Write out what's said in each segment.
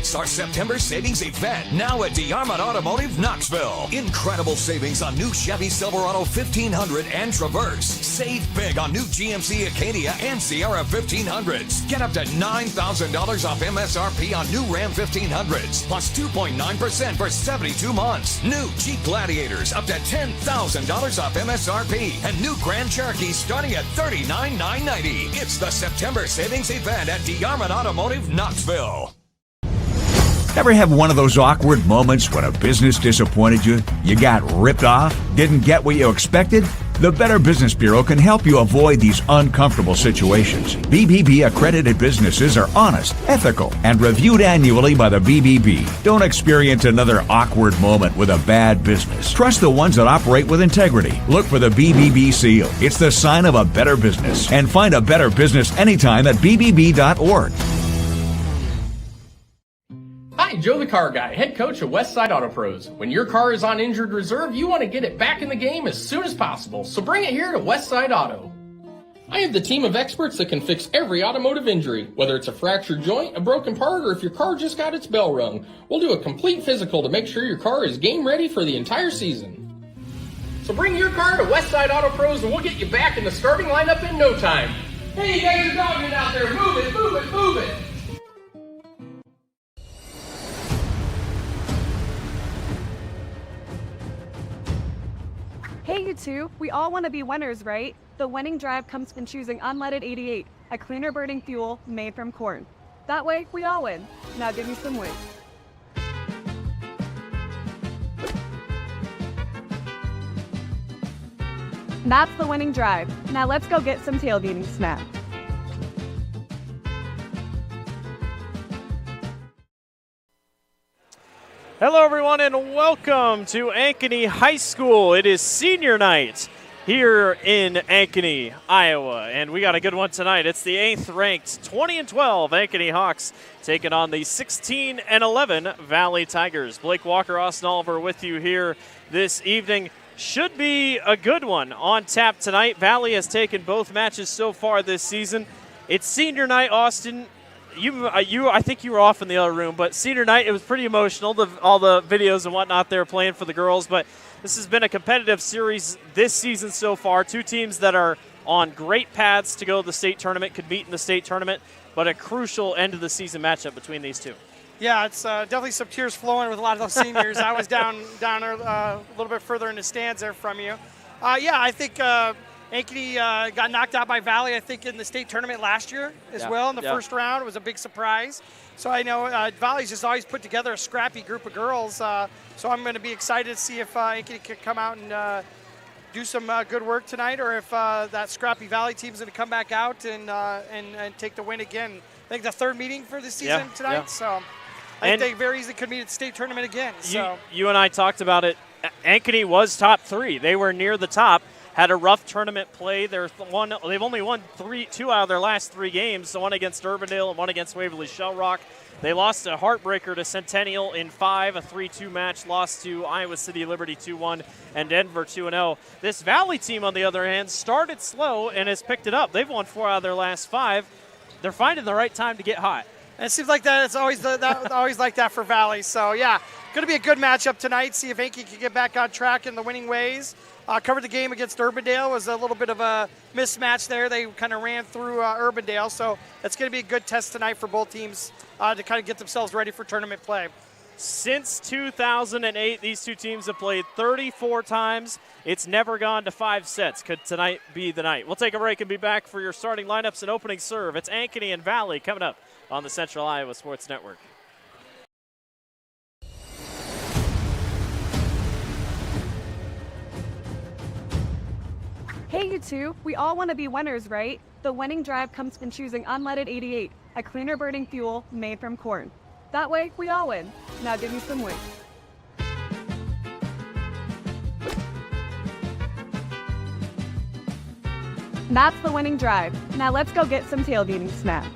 It's our September savings event now at DeArmond Automotive Knoxville. Incredible savings on new Chevy Silverado 1500 and Traverse. Save big on new GMC Ankeny and Sierra 1500s. Get up to $9,000 off MSRP on new Ram 1500s, plus 2.9% for 72 months. New Jeep Gladiators up to $10,000 off MSRP, and new Grand Cherokee starting at $39,990. It's the September savings event at DeArmond Automotive Knoxville. Ever have one of those awkward moments when a business disappointed you? You got ripped off? Didn't get what you expected? The Better Business Bureau can help you avoid these uncomfortable situations. BBB accredited businesses are honest, ethical, and reviewed annually by the BBB. Don't experience another awkward moment with a bad business. Trust the ones that operate with integrity. Look for the BBB seal. It's the sign of a better business. And find a better business anytime at bbb.org. Hi, Joe the Car Guy, head coach of Westside Auto Pros. When your car is on injured reserve, you want to get it back in the game as soon as possible, so bring it here to Westside Auto. I have the team of experts that can fix every automotive injury, whether it's a fractured joint, a broken part, or if your car just got its bell rung. We'll do a complete physical to make sure your car is game ready for the entire season. So bring your car to Westside Auto Pros and we'll get you back in the starting lineup in no time. Hey, you guys are dogging out there, move it, move it, move it! Hey, you two, we all want to be winners, right? The winning drive comes from choosing unleaded 88, a cleaner burning fuel made from corn. That way, we all win. Now give me some wins. That's the winning drive. Now let's go get some tailgating snacks. Hello everyone and welcome to Ankeny High School. It is senior night here in Ankeny, Iowa, and we got a good one tonight. It's the 8th ranked 20-12 Ankeny Hawks taking on the 16-11 Valley Tigers. Blake Walker, Austin Oliver with you here this evening. should be a good one on tap tonight. Valley has taken both matches so far this season. It's senior night, Austin. I think you were off in the other room, but senior night, it was pretty emotional, all the videos and whatnot they were playing for the girls. But this has been a competitive series this season so far. Two teams that are on great paths to go to the state tournament, could meet in the state tournament, but a crucial end of the season matchup between these two. Yeah, it's definitely some tears flowing with a lot of those seniors. I was down a little bit further in the stands there from you. I think Ankeny got knocked out by Valley, I think, in the state tournament last year as well in the first round. It was a big surprise. So I know Valley's just always put together a scrappy group of girls. So I'm going to be excited to see if Ankeny can come out and do some good work tonight, or if that scrappy Valley team is going to come back out and take the win again. I think the third meeting for the season tonight. Yeah. So I think they very easily could meet at the state tournament again. So you and I talked about it. Ankeny was top 3. They were near the top. Had a rough tournament play. They've only won 2 out of their last 3 games, the one against Urbandale and one against Waverly Shell Rock. They lost a heartbreaker to Centennial in 5, a 3-2 match, lost to Iowa City Liberty 2-1 and Denver 2-0. This Valley team, on the other hand, started slow and has picked it up. They've won 4 out of their last 5. They're finding the right time to get hot. And it seems like that. It's always always like that for Valley. So, yeah, going to be a good matchup tonight. See if Ankeny can get back on track in the winning ways. Covered the game against Urbandale. Was a little bit of a mismatch there. They kind of ran through Urbandale. So it's going to be a good test tonight for both teams to kind of get themselves ready for tournament play. Since 2008, these two teams have played 34 times. It's never gone to 5 sets. Could tonight be the night? We'll take a break and be back for your starting lineups and opening serve. It's Ankeny and Valley coming up on the Central Iowa Sports Network. Hey, you two. We all want to be winners, right? The winning drive comes from choosing unleaded 88, a cleaner burning fuel made from corn. That way, we all win. Now give me some wings. That's the winning drive. Now let's go get some tailgating snacks.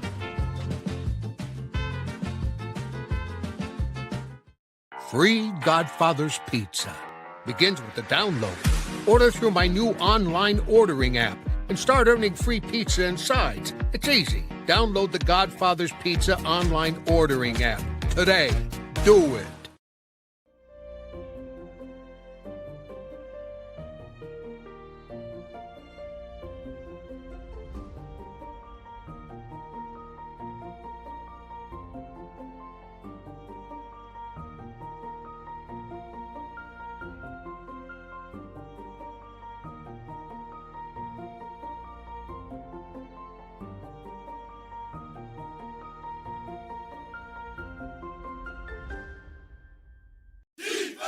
Free Godfather's Pizza begins with the download. Order through my new online ordering app and start earning free pizza and sides. It's easy. Download the Godfather's Pizza online ordering app today. Do it.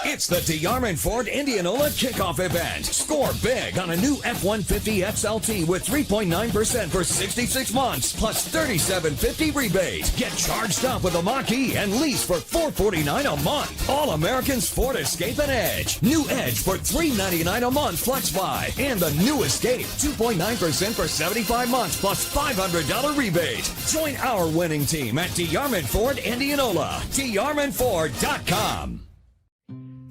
It's the DeArmond Ford Indianola kickoff event. Score big on a new F-150 XLT with 3.9% for 66 months plus $3,750 rebate. Get charged up with a Mach-E and lease for $449 a month. All Americans Ford Escape and Edge. New Edge for $399 a month flex buy. And the new Escape, 2.9% for 75 months plus $500 rebate. Join our winning team at DeArmond Ford Indianola. DeArmondFord.com.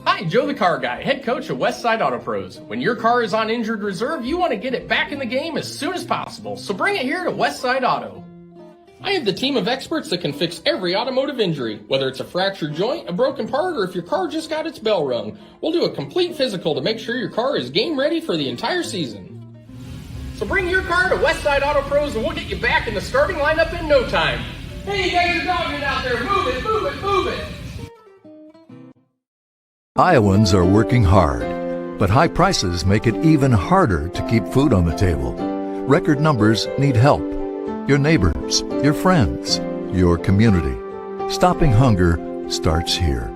Hi, Joe the Car Guy, head coach of Westside Auto Pros. When your car is on injured reserve, you want to get it back in the game as soon as possible, so bring it here to Westside Auto. I have the team of experts that can fix every automotive injury, whether it's a fractured joint, a broken part, or if your car just got its bell rung. We'll do a complete physical to make sure your car is game ready for the entire season. So bring your car to Westside Auto Pros and we'll get you back in the starting lineup in no time. Hey, you guys are dogging out there, move it, move it, move it! Iowans are working hard, but high prices make it even harder to keep food on the table. Record numbers need help. Your neighbors, your friends, your community. Stopping hunger starts here.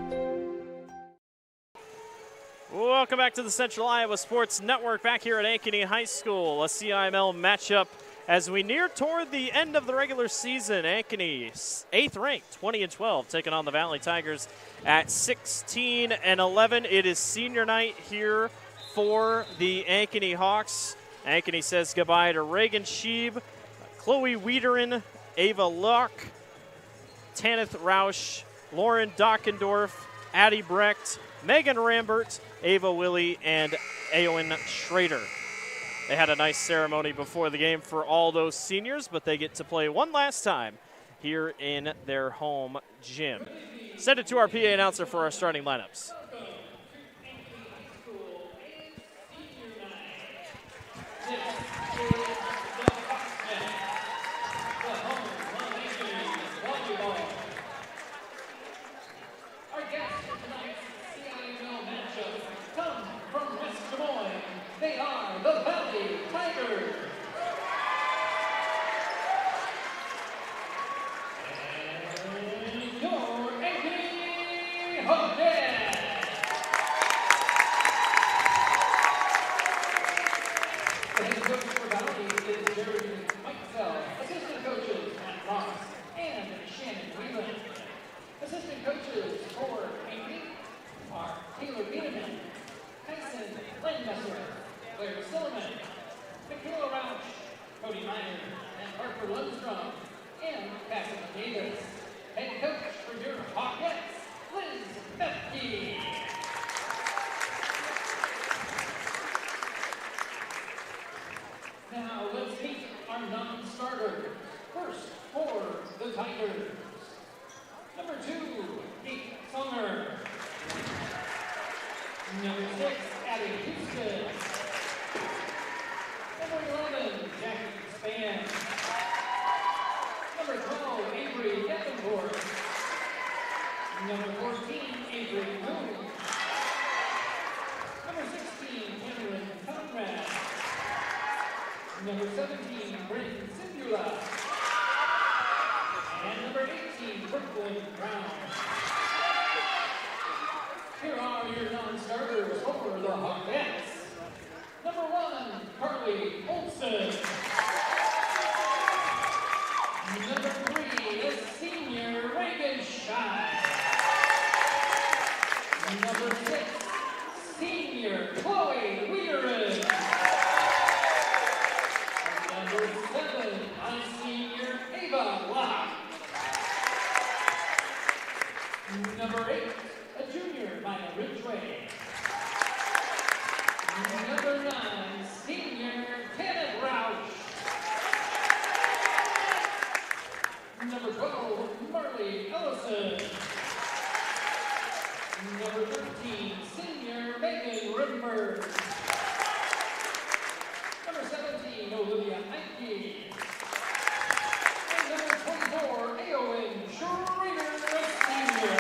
Welcome back to the Central Iowa Sports Network, back here at Ankeny High School. A CIML matchup as we near toward the end of the regular season. Ankeny, 8th ranked, 20-12, taking on the Valley Tigers at 16-11. It is senior night here for the Ankeny Hawks. Ankeny says goodbye to Reagan Sheeb, Chloe Wiederin, Ava Locke, Tanith Rausch, Lauren Dockendorf, Addie Brecht, Megan Rambert, Ava Willie, and Eowyn Schrader. They had a nice ceremony before the game for all those seniors, but they get to play one last time here in their home gym. Send it to our PA announcer for our starting lineups. Our guests for tonight's CIML matchup come from West Des Moines. They are the Valley Tigers. And your Ankeny Hawkeyes. The head coach for Valley is Jerry Mikesell. Assistant coaches Matt Ross and Shannon Whelan. Assistant coaches for Ankeny are Taylor Bieneman, Tyson Landmesser, Claire Silliman, Michaela Rauch, Cody Meyer, and Harper Lundstrom, and Cassie Davis. Head coach for your Hawkettes, Liz Bethke. Now let's meet our non-starters. First for the Tigers. Number 2, Kate Songer. Number 6, Abby Houston. Number 11, Jackie Spann. Number 12, Avery Davenport. Number 14, Avery Moon. Number 16, Cameron Conrad. Number 17, Bryn Simula. And number 18, Brooklyn Brown. Here are your non-starters for the Hawkettes. Number 1, Carly Olson. Number 3 is senior Reagan Shine. Number 6, senior Chloe Wiederin. Number 7, a senior Ava Locke. Number 8, a junior Maya Ridgway. Number 9, senior Kenneth Roush. Number 12, Marley Ellison. Number 13, senior Megan Rittenberg. Number 17, Olivia Ankeny. And number 24, Eowyn Schrader, senior.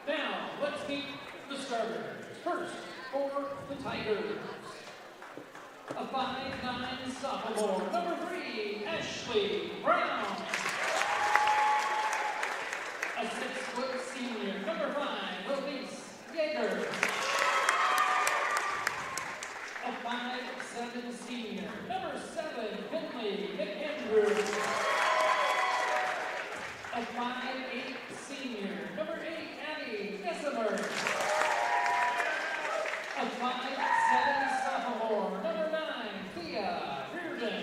Now, let's meet the starters. First, for the Tigers. A 5'9" sophomore, number 3, Ashley Brown. A 6-foot senior, number 5, Elise Yeager. A 5'7" senior, number 7, Finley McAndrew. A 5'8" senior, number 8, Abby Gessimer. A 5'7" sophomore, number 9, Thea Reardon.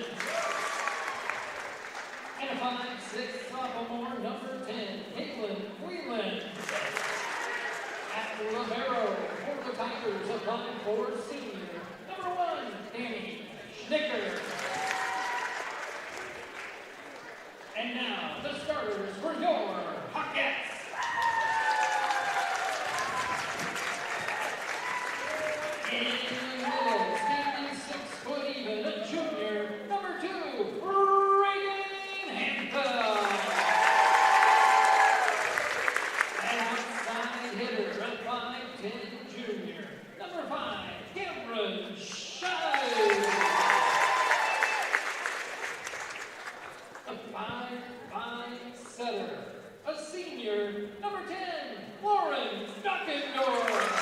And a 5'6" sophomore, number 10, Caitlin Whelan. At libero for the Tigers, a 5'4" senior, number 1, Danny Schnicker. And now, the starters for your Hawkettes. In the middle, standing 6 foot even, a junior, number 2, Reagan Hancock. An outside hitter, a 5'10" junior, number 5, Cameron Shive. A 5'5" setter, a senior, number 10, Lauren Dockendorf.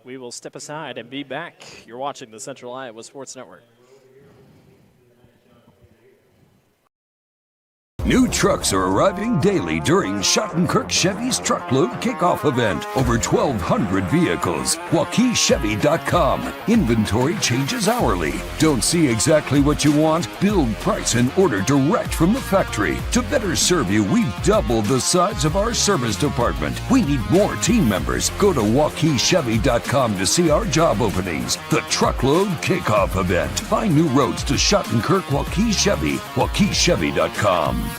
We will step aside and be back. You're watching the Central Iowa Sports Network. New trucks are arriving daily during Schottenkirk Chevy's Truckload Kickoff event. Over 1,200 vehicles. WaukeeChevy.com. Inventory changes hourly. Don't see exactly what you want? Build, price, and order direct from the factory. To better serve you, we've doubled the size of our service department. We need more team members. Go to WaukeeChevy.com to see our job openings. The Truckload Kickoff event. Find new roads to Schottenkirk Waukee Chevy. WaukeeChevy.com.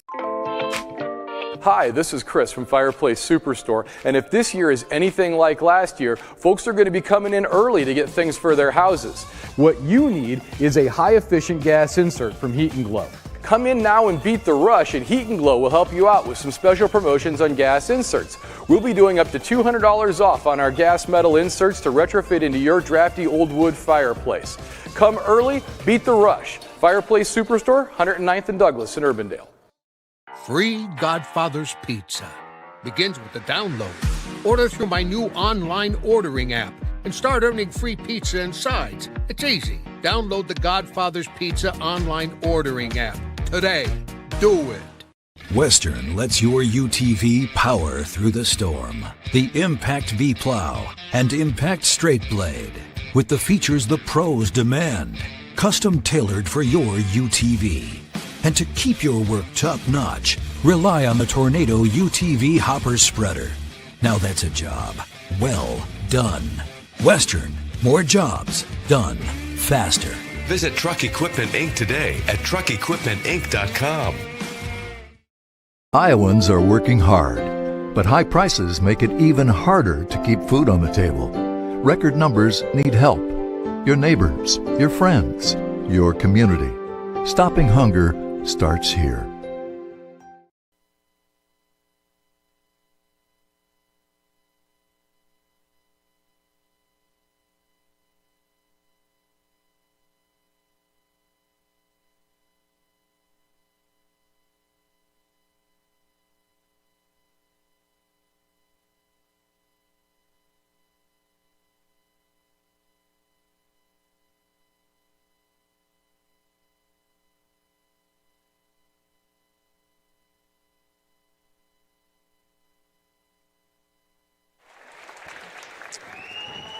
Hi, this is Chris from Fireplace Superstore, and if this year is anything like last year, folks are going to be coming in early to get things for their houses. What you need is a high-efficient gas insert from Heat & Glow. Come in now and beat the rush, and Heat & Glow will help you out with some special promotions on gas inserts. We'll be doing up to $200 off on our gas metal inserts to retrofit into your drafty old wood fireplace. Come early, beat the rush. Fireplace Superstore, 109th and Douglas in Urbandale. Free Godfather's Pizza begins with the download. Order through my new online ordering app and start earning free pizza and sides. It's easy. Download the Godfather's Pizza online ordering app today. Do it. Western lets your UTV power through the storm. The Impact V Plow and Impact Straight Blade, with the features the pros demand. Custom tailored for your UTV. And to keep your work top-notch, rely on the Tornado UTV Hopper Spreader. Now that's a job well done. Western, more jobs done faster. Visit Truck Equipment Inc. today at truckequipmentinc.com. Iowans are working hard, but high prices make it even harder to keep food on the table. Record numbers need help. Your neighbors, your friends, your community. Stopping hunger starts here.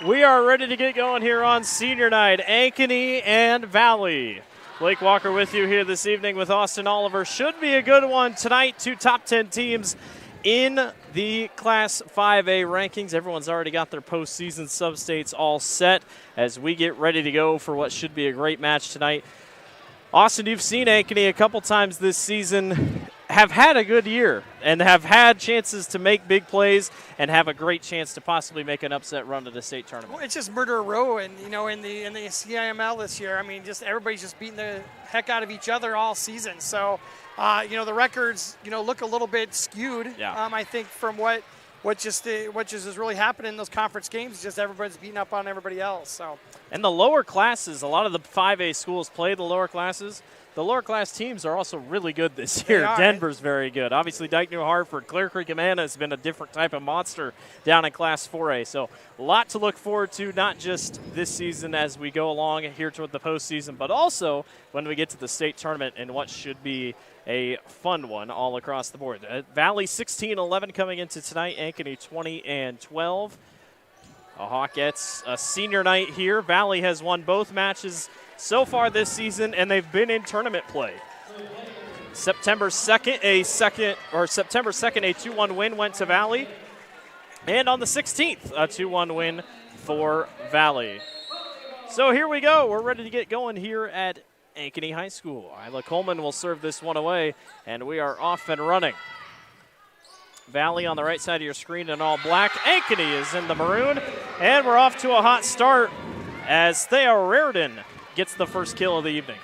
We are ready to get going here on senior night. Ankeny and Valley. Blake Walker with you here this evening with Austin Oliver. Should be a good one tonight. Two top 10 teams in the Class 5A rankings. Everyone's already got their postseason sub-states all set as we get ready to go for what should be a great match tonight. Austin, you've seen Ankeny a couple times this season, have had a good year and have had chances to make big plays and have a great chance to possibly make an upset run to the state tournament. Well, it's just murder row, and in the CIML this year, I mean, just everybody's just beating the heck out of each other all season. So, the records, look a little bit skewed. Yeah. I think from what just is really happening in those conference games, just everybody's beating up on everybody else. So. And the lower classes, a lot of the 5A schools play the lower classes. The lower class teams are also really good this year. Denver's very good. Obviously, Dike New Hartford, Clear Creek Amana has been a different type of monster down in Class 4A. So a lot to look forward to, not just this season as we go along here toward the postseason, but also when we get to the state tournament and what should be a fun one all across the board. Valley 16-11 coming into tonight. Ankeny 20-12. A Hawkettes, a senior night here. Valley has won both matches so far this season, and they've been in tournament play. September 2nd, a 2-1 win went to Valley. And on the 16th, a 2-1 win for Valley. So here we go. We're ready to get going here at Ankeny High School. Isla Coleman will serve this one away, and we are off and running. Valley on the right side of your screen in all black. Ankeny is in the maroon, and we're off to a hot start as Thea Reardon gets the first kill of the evening.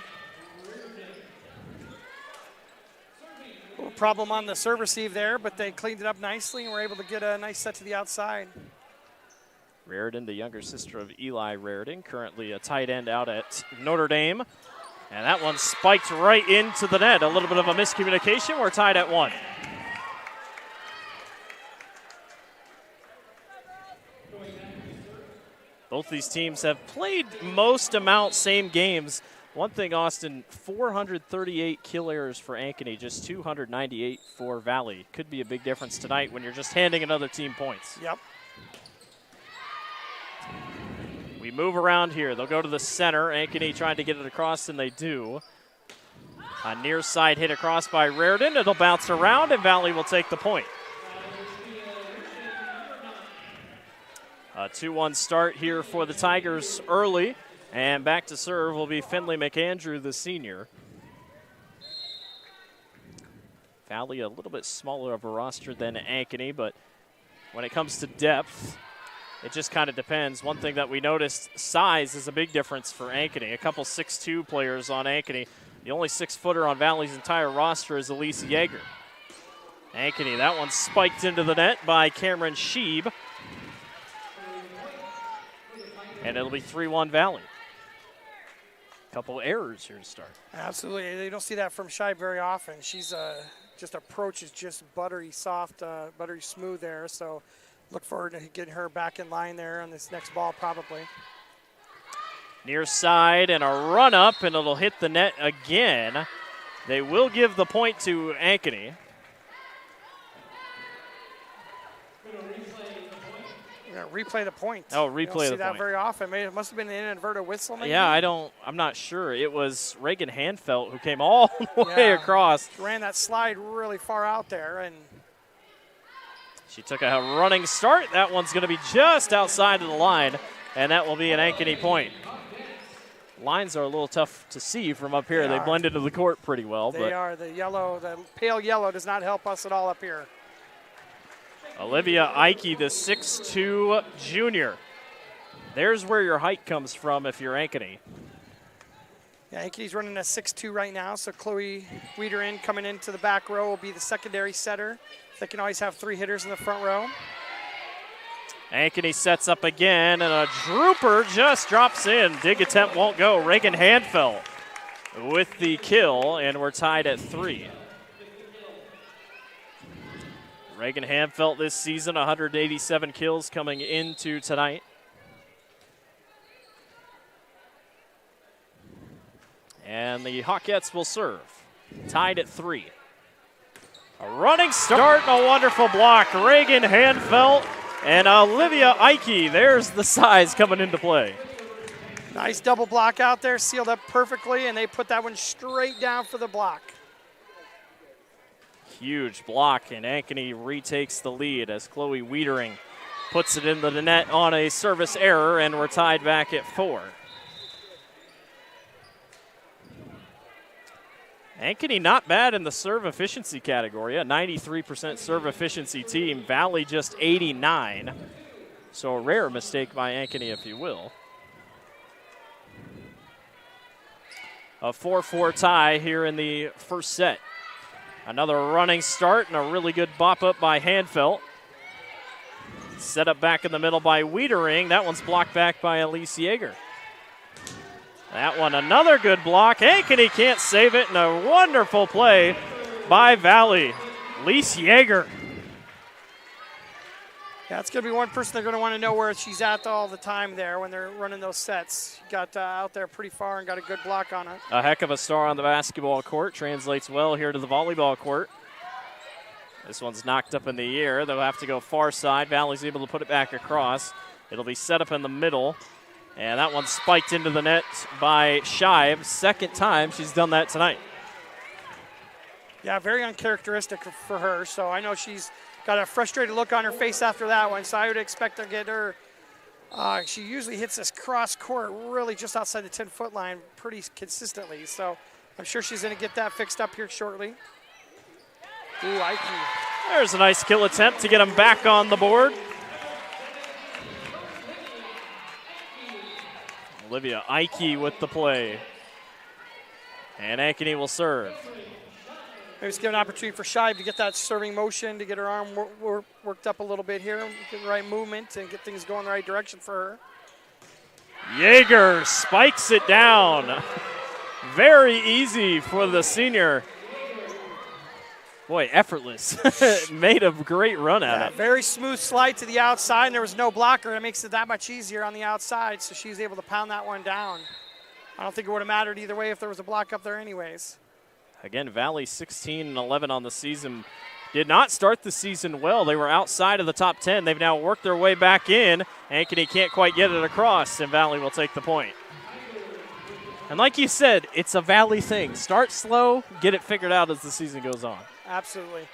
problem on the serve receive there, but they cleaned it up nicely and were able to get a nice set to the outside. Raridan, the younger sister of Eli Raridan, currently a tight end out at Notre Dame. And that one spiked right into the net. A little bit of a miscommunication. We're tied at 1. Both these teams have played most amount same games. One thing, Austin, 438 kill errors for Ankeny, just 298 for Valley. Could be a big difference tonight when you're just handing another team points. Yep. We move around here. They'll go to the center. Ankeny trying to get it across, and they do. A near side hit across by Raridan. It'll bounce around, and Valley will take the point. A 2-1 start here for the Tigers early. And back to serve will be Finley McAndrew, the senior. Valley a little bit smaller of a roster than Ankeny, but when it comes to depth, it just kind of depends. One thing that we noticed, size is a big difference for Ankeny. A couple 6'2" players on Ankeny. The only 6-footer on Valley's entire roster is Elise Yeager. Ankeny, that one spiked into the net by Cameron Sheeb. And it'll be 3-1 Valley. Couple errors here to start. Absolutely. You don't see that from Shibe very often. She's just approaches just buttery soft, buttery smooth there. So look forward to getting her back in line there on this next ball probably. Near side and a run up, and it'll hit the net again. They will give the point to Ankeny. We're going to replay the point. Oh, replay the point. You don't see that very often. Maybe it must have been an inadvertent whistle maybe. Yeah, I'm not sure. It was Reagan Hanfelt who came all the way across. Ran that slide really far out there, and she took a running start. That one's going to be just outside of the line, and that will be an Ankeny point. Lines are a little tough to see from up here. They blend into the court pretty well. They are. The pale yellow does not help us at all up here. Olivia Ike, the 6'2" junior. There's where your height comes from if you're Ankeny. Yeah, Ankeny's running a 6'2" right now, so Chloe Wiederin coming into the back row will be the secondary setter. They can always have 3 hitters in the front row. Ankeny sets up again, and a drooper just drops in. Dig attempt won't go. Reagan Hanfelt with the kill, and we're tied at 3. Reagan Hanfelt this season, 187 kills coming into tonight. And the Hawkettes will serve. Tied at 3. A running start and a wonderful block. Reagan Hanfelt and Olivia Ike. There's the size coming into play. Nice double block out there, sealed up perfectly, and they put that one straight down for the block. Huge block, and Ankeny retakes the lead as Chloe Wiedering puts it into the net on a service error, and we're tied back at 4. Ankeny not bad in the serve efficiency category, a 93% serve efficiency team. Valley just 89. So a rare mistake by Ankeny, if you will. A 4-4 tie here in the first set. Another running start and a really good bop up by Hanfelt. Set up back in the middle by Wiedering. That one's blocked back by Elise Yeager. That one, another good block. Ankeny can't save it, and a wonderful play by Valley. Elise Yeager. Yeah, it's going to be one person they're going to want to know where she's at all the time there when they're running those sets. Got out there pretty far and got a good block on it. A heck of a star on the basketball court. Translates well here to the volleyball court. This one's knocked up in the air. They'll have to go far side. Valley's able to put it back across. It'll be set up in the middle. And that one spiked into the net by Shive. Second time she's done that tonight. Yeah, very uncharacteristic for her. So I know she's got a frustrated look on her face after that one. So I would expect to get her. She usually hits this cross court really just outside the 10-foot line pretty consistently. So I'm sure she's going to get that fixed up here shortly. Ooh, Ike. There's a nice kill attempt to get him back on the board. Olivia Ike with the play. And Ankeny will serve. Maybe it's give an opportunity for Shive to get that serving motion, to get her arm worked up a little bit here, get the right movement, and get things going the right direction for her. Yeager spikes it down. Very easy for the senior. Boy, effortless. Made a great run at it. Very smooth slide to the outside, and there was no blocker. It makes it that much easier on the outside, so she's able to pound that one down. I don't think it would have mattered either way if there was a block up there anyways. Again, Valley 16-11 on the season. Did not start the season well. They were outside of the top 10. They've now worked their way back in. Ankeny can't quite get it across, and Valley will take the point. And like you said, it's a Valley thing. Start slow, get it figured out as the season goes on. Absolutely.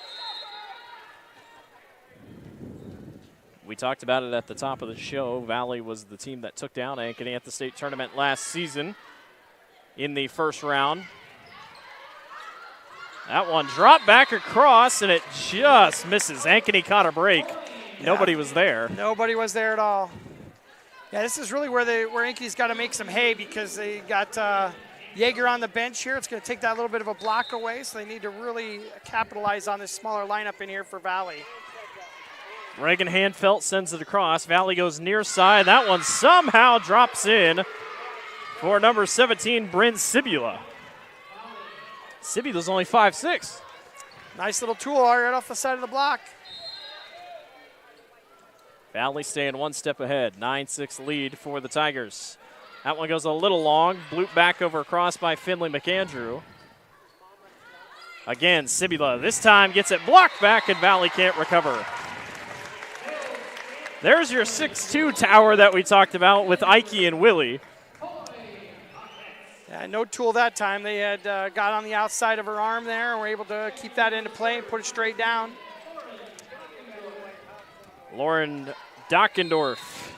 We talked about it at the top of the show. Valley was the team that took down Ankeny at the state tournament last season in the first round. That one dropped back across, and it just misses. Ankeny caught a break. Yeah. Nobody was there. Nobody was there at all. Yeah, this is really where Ankeny's got to make some hay, because they got Yeager on the bench here. It's going to take that little bit of a block away, so they need to really capitalize on this smaller lineup in here for Valley. Reagan Handfelt sends it across. Valley goes near side. That one somehow drops in for number 17, Bryn Sibula. Sibula's only 5'6". Nice little tool right off the side of the block. Valley staying one step ahead. 9-6 lead for the Tigers. That one goes a little long. Bloop back over across by Finley McAndrew. Again, Sibula this time gets it blocked back, and Valley can't recover. There's your 6'2 tower that we talked about with Ike and Willie. Yeah, no tool that time. They had got on the outside of her arm there and were able to keep that into play and put it straight down. Lauren Dockendorf,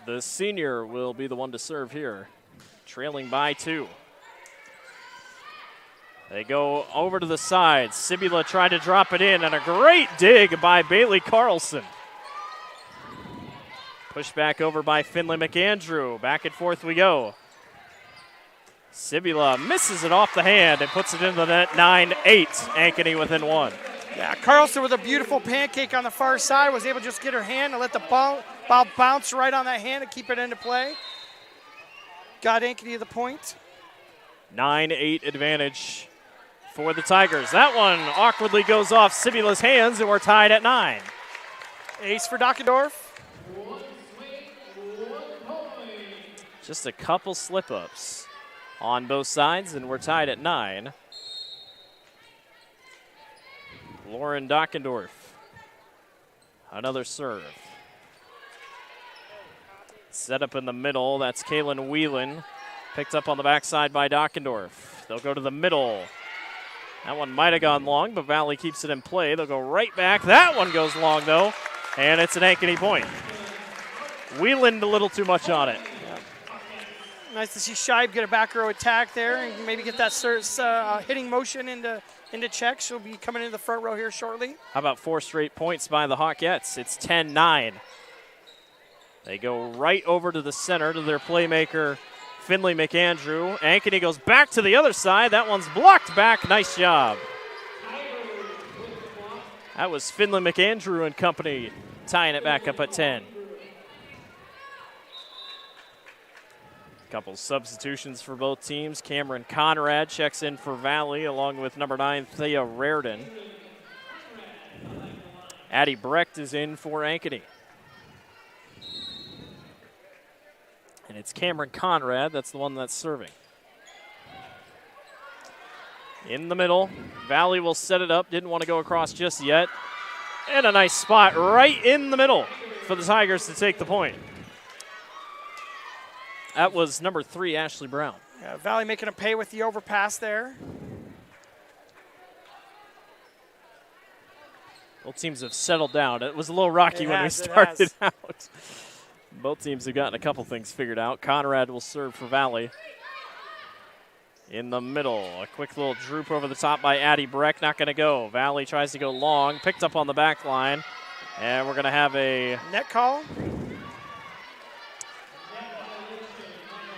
the senior, will be the one to serve here, trailing by 2. They go over to the side. Sibula tried to drop it in, and a great dig by Bailey Carlson. Pushed back over by Finley McAndrew. Back and forth we go. Sibula misses it off the hand and puts it into the net. 9-8, Ankeny within 1. Yeah, Carlson with a beautiful pancake on the far side was able to just get her hand and let the ball bounce right on that hand and keep it into play. Got Ankeny the point. 9-8 advantage for the Tigers. That one awkwardly goes off Sibula's hands, and we're tied at 9. Ace for Dockendorf. Just a couple slip-ups on both sides, and we're tied at 9. Lauren Dockendorf, another serve. Set up in the middle, that's Kaylin Whelan. Picked up on the backside by Dockendorf. They'll go to the middle. That one might have gone long, but Valley keeps it in play. They'll go right back. That one goes long, though, and it's an Ankeny point. Whelan a little too much on it. Nice to see Shive get a back row attack there and maybe get that hitting motion into check. She'll be coming into the front row here shortly. How about 4 straight points by the Hawkettes? It's 10-9. They go right over to the center to their playmaker, Finley McAndrew. Ankeny goes back to the other side. That one's blocked back. Nice job. That was Finley McAndrew and company tying it back up at 10. Couple substitutions for both teams. Cameron Conrad checks in for Valley along with number 9, Thea Raridan. Addie Brecht is in for Ankeny. And it's Cameron Conrad, that's the one that's serving. In the middle, Valley will set it up. Didn't want to go across just yet. And a nice spot right in the middle for the Tigers to take the point. That was number 3, Ashley Brown. Yeah, Valley making a pay with the overpass there. Both teams have settled down. It was a little rocky when we started out. Both teams have gotten a couple things figured out. Conrad will serve for Valley. In the middle, a quick little droop over the top by Addie Breck. Not going to go. Valley tries to go long. Picked up on the back line. And we're going to have a net call.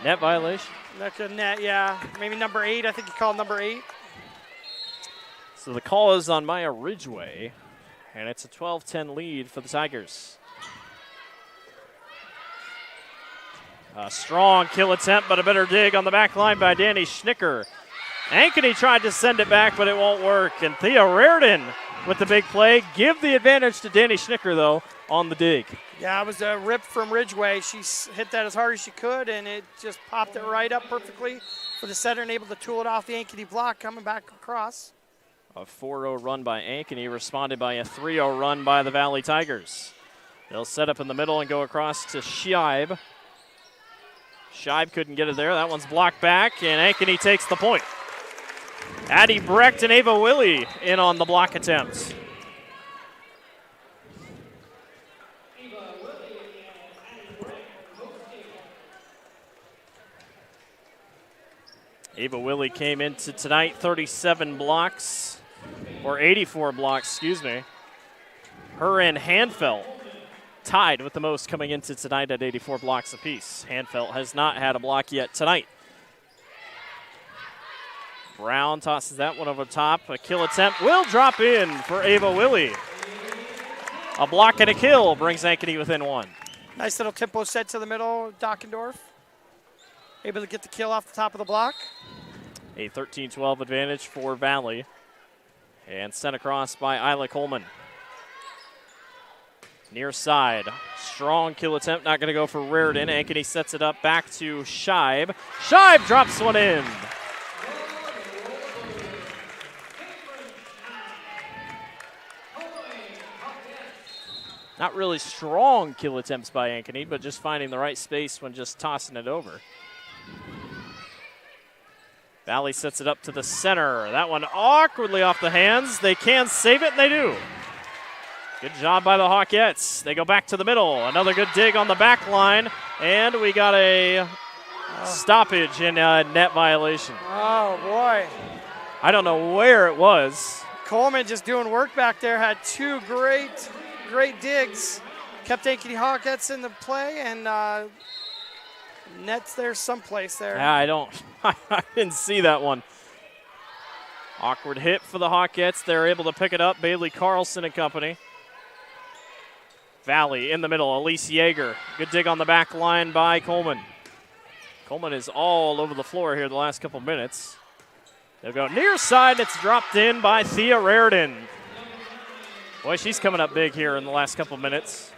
Net violation? Net, yeah. Maybe number 8. I think he called number 8. So the call is on Maya Ridgway, and it's a 12-10 lead for the Tigers. A strong kill attempt, but a better dig on the back line by Danny Schnicker. Ankeny tried to send it back, but it won't work. And Thea Reardon with the big play. Give the advantage to Danny Schnicker, though, on the dig. Yeah, it was a rip from Ridgway. She hit that as hard as she could, and it just popped it right up perfectly for the setter and able to tool it off the Ankeny block coming back across. A 4-0 run by Ankeny, responded by a 3-0 run by the Valley Tigers. They'll set up in the middle and go across to Scheib. Scheib couldn't get it there. That one's blocked back, and Ankeny takes the point. Addie Brecht and Ava Willie in on the block attempt. Ava Willie came into tonight 37 blocks, or 84 blocks, excuse me. Her and Hanfelt tied with the most coming into tonight at 84 blocks apiece. Hanfelt has not had a block yet tonight. Brown tosses that one over top. A kill attempt will drop in for Ava Willie. A block and a kill brings Ankeny within one. Nice little tempo set to the middle, Dockendorf. Able to get the kill off the top of the block. A 13-12 advantage for Valley. And sent across by Isla Coleman. Near side. Strong kill attempt, not going to go for Reardon. Ankeny sets it up back to Scheib. Scheib drops one in. Not really strong kill attempts by Ankeny, but just finding the right space when just tossing it over. Valley sets it up to the center. That one awkwardly off the hands. They can save it, and they do. Good job by the Hawkettes. They go back to the middle. Another good dig on the back line, and we got a stoppage in a net violation. Oh, boy. I don't know where it was. Coleman just doing work back there. Had two great digs. Kept Ankeny Hawkettes in the play, and net's there someplace there. Yeah, I didn't see that one. Awkward hit for the Hawkettes. They're able to pick it up. Bailey Carlson and company. Valley in the middle. Elise Yeager. Good dig on the back line by Coleman. Coleman is all over the floor here the last couple minutes. They'll go near side. It's dropped in by Thea Reardon. Boy, she's coming up big here in the last couple minutes.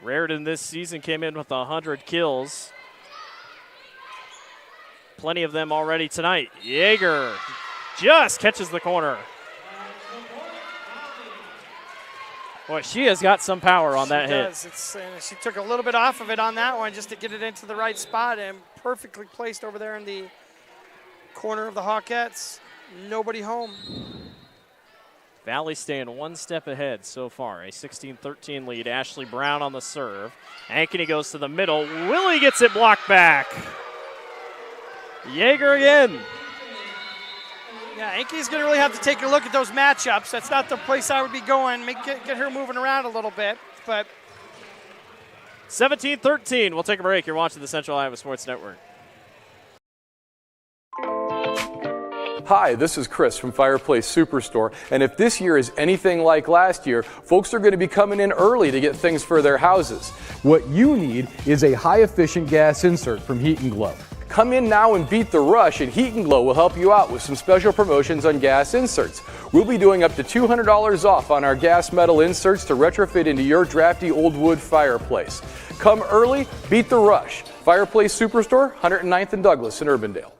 Reardon this season came in with 100 kills. Plenty of them already tonight. Yeager just catches the corner. Boy, she has got some power on that hit. She took a little bit off of it on that one just to get it into the right spot, and perfectly placed over there in the corner of the Hawkettes. Nobody home. Valley staying one step ahead so far. A 16-13 lead. Ashley Brown on the serve. Ankeny goes to the middle. Willie gets it blocked back. Yeager again. Yeah, Ankeny's going to really have to take a look at those matchups. That's not the place I would be going. Get her moving around a little bit. But 17-13. We'll take a break. You're watching the Central Iowa Sports Network. Hi, this is Chris from Fireplace Superstore, and if this year is anything like last year, folks are going to be coming in early to get things for their houses. What you need is a high-efficient gas insert from Heat & Glow. Come in now and beat the rush, and Heat & Glow will help you out with some special promotions on gas inserts. We'll be doing up to $200 off on our gas metal inserts to retrofit into your drafty old wood fireplace. Come early, beat the rush. Fireplace Superstore, 109th and Douglas in Urbandale.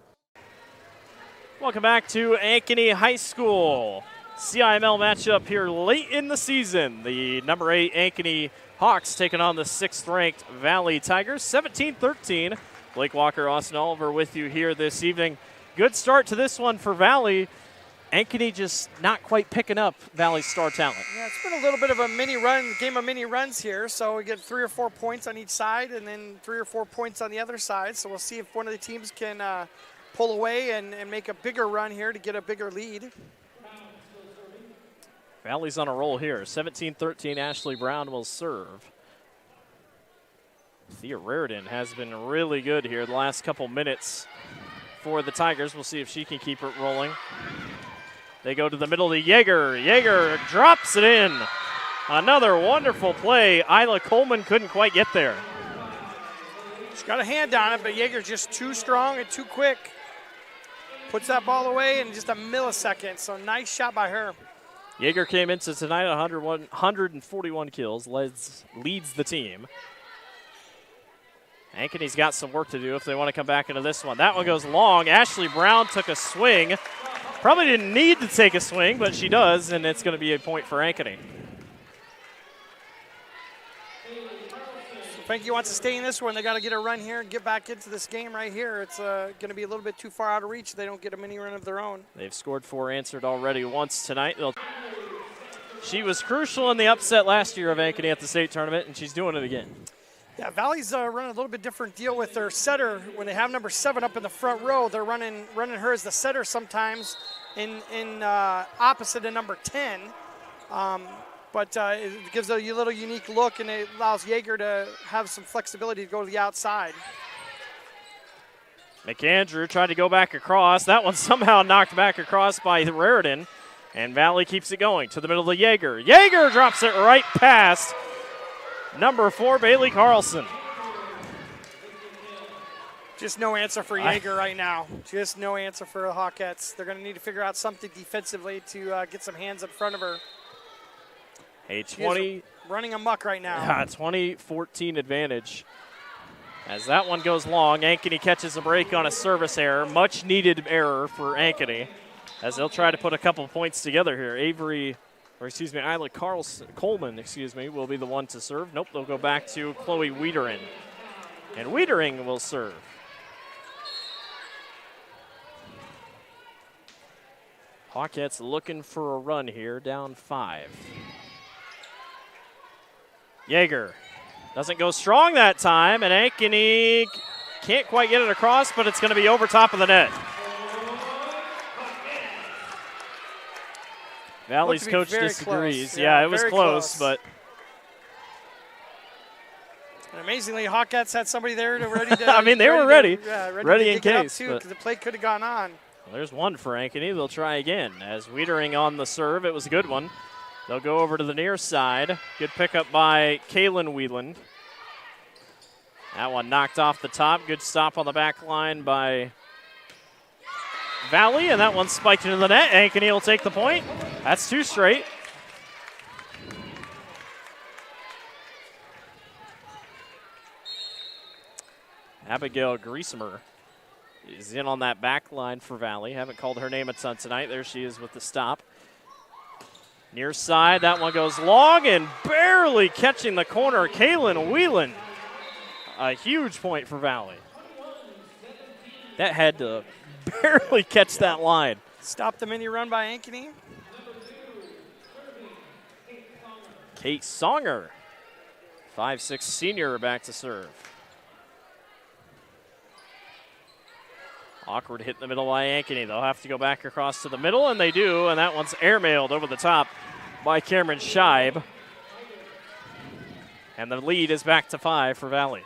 Welcome back to Ankeny High School. CIML matchup here late in the season. The number 8 Ankeny Hawks taking on the 6th-ranked Valley Tigers, 17-13. Blake Walker, Austin Oliver with you here this evening. Good start to this one for Valley. Ankeny just not quite picking up Valley's star talent. Yeah, it's been a little bit of a game of mini runs here. So we get 3 or 4 points on each side and then 3 or 4 points on the other side. So we'll see if one of the teams can pull away and make a bigger run here to get a bigger lead. Valley's on a roll here. 17-13, Ashley Brown will serve. Thea Raridan has been really good here the last couple minutes for the Tigers. We'll see if she can keep it rolling. They go to the middle to Yeager. Yeager drops it in. Another wonderful play. Isla Coleman couldn't quite get there. She's got a hand on it, but Yeager's just too strong and too quick. Puts that ball away in just a millisecond, so nice shot by her. Yeager came into tonight 141 kills, leads the team. Ankeny's got some work to do if they want to come back into this one. That one goes long. Ashley Brown took a swing. Probably didn't need to take a swing, but she does, and it's going to be a point for Ankeny. Frankie wants to stay in this one. They got to get a run here and get back into this game right here. It's going to be a little bit too far out of reach. They don't get a mini run of their own. They've scored 4, answered already once tonight. She was crucial in the upset last year of Ankeny at the state tournament, and she's doing it again. Yeah, Valley's running a little bit different deal with their setter. When they have number 7 up in the front row, they're running her as the setter sometimes in opposite of number 10. But it gives a little unique look, and it allows Yeager to have some flexibility to go to the outside. McAndrew tried to go back across. That one somehow knocked back across by Raridan, and Valley keeps it going to the middle of Yeager. Yeager drops it right past number 4, Bailey Carlson. Just no answer for Yeager right now. Just no answer for the Hawkettes. They're going to need to figure out something defensively to get some hands in front of her. A 20 running amok right now. 20-14 advantage. As that one goes long, Ankeny catches a break on a service error. Much needed error for Ankeny as they'll try to put a couple points together here. Isla Coleman, will be the one to serve. Nope, they'll go back to Chloe Wiedering. And Wiedering will serve. Hawkettes looking for a run here, down 5. Yeager doesn't go strong that time, and Ankeny can't quite get it across, but it's going to be over top of the net. Valley's coach disagrees. Close. Yeah, it was close, but. And amazingly, Hawkettes had somebody there ready to. I mean, they were ready. Ready in case. Because the play could have gone on. Well, there's one for Ankeny. They'll try again. As Wiedering on the serve, it was a good one. They'll go over to the near side. Good pickup by Kaylin Wheeland. That one knocked off the top. Good stop on the back line by Valley, and that one spiked into the net. Ankeny will take the point. That's 2 straight. Abigail Griesemer is in on that back line for Valley. Haven't called her name a ton tonight. There she is with the stop. Near side, that one goes long and barely catching the corner. Kaylin Wheelan, a huge point for Valley. That had to barely catch that line. Stop the mini run by Ankeny. Kate Songer, 5'6" senior, back to serve. Awkward hit in the middle by Ankeny. They'll have to go back across to the middle, and they do, and that one's airmailed over the top by Cameron Scheib. And the lead is back to 5 for Valley.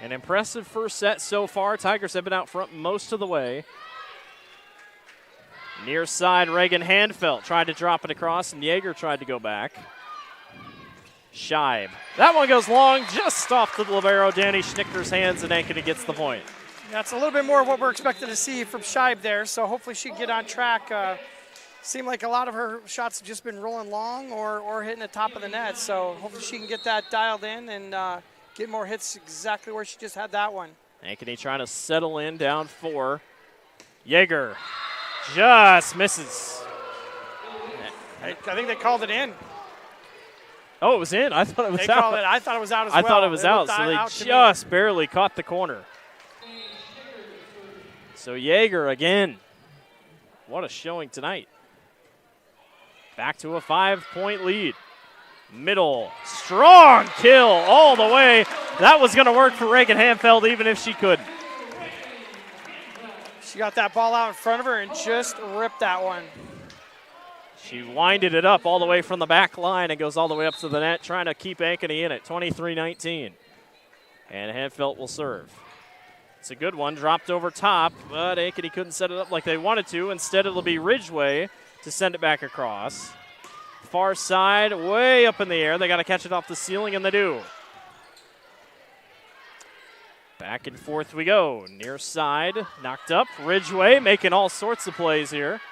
An impressive first set so far. Tigers have been out front most of the way. Near side, Reagan Handfelt tried to drop it across, and Yeager tried to go back. Scheib. That one goes long, just off the libero, Danny Schnichter's hands, and Ankeny gets the point. That's a little bit more of what we're expecting to see from Scheib there, so hopefully she can get on track. Seemed like a lot of her shots have just been rolling long or hitting the top of the net, so hopefully she can get that dialed in and get more hits exactly where she just had that one. Ankeny trying to settle in, down 4. Yeager just misses. I think they called it in. Oh, it was in. I thought it was out. I thought it was out as well. I thought it was out, so they just barely caught the corner. So Yeager again. What a showing tonight. Back to a 5-point lead. Middle, strong kill all the way. That was going to work for Reagan Hanfeld even if she couldn't. She got that ball out in front of her and just ripped that one. She winded it up all the way from the back line and goes all the way up to the net, trying to keep Ankeny in it, 23-19. And Hanfeld will serve. It's a good one, dropped over top, but Ankeny couldn't set it up like they wanted to. Instead, it'll be Ridgway to send it back across. Far side, way up in the air. They got to catch it off the ceiling, and they do. Back and forth we go. Near side, knocked up. Ridgway making all sorts of plays here.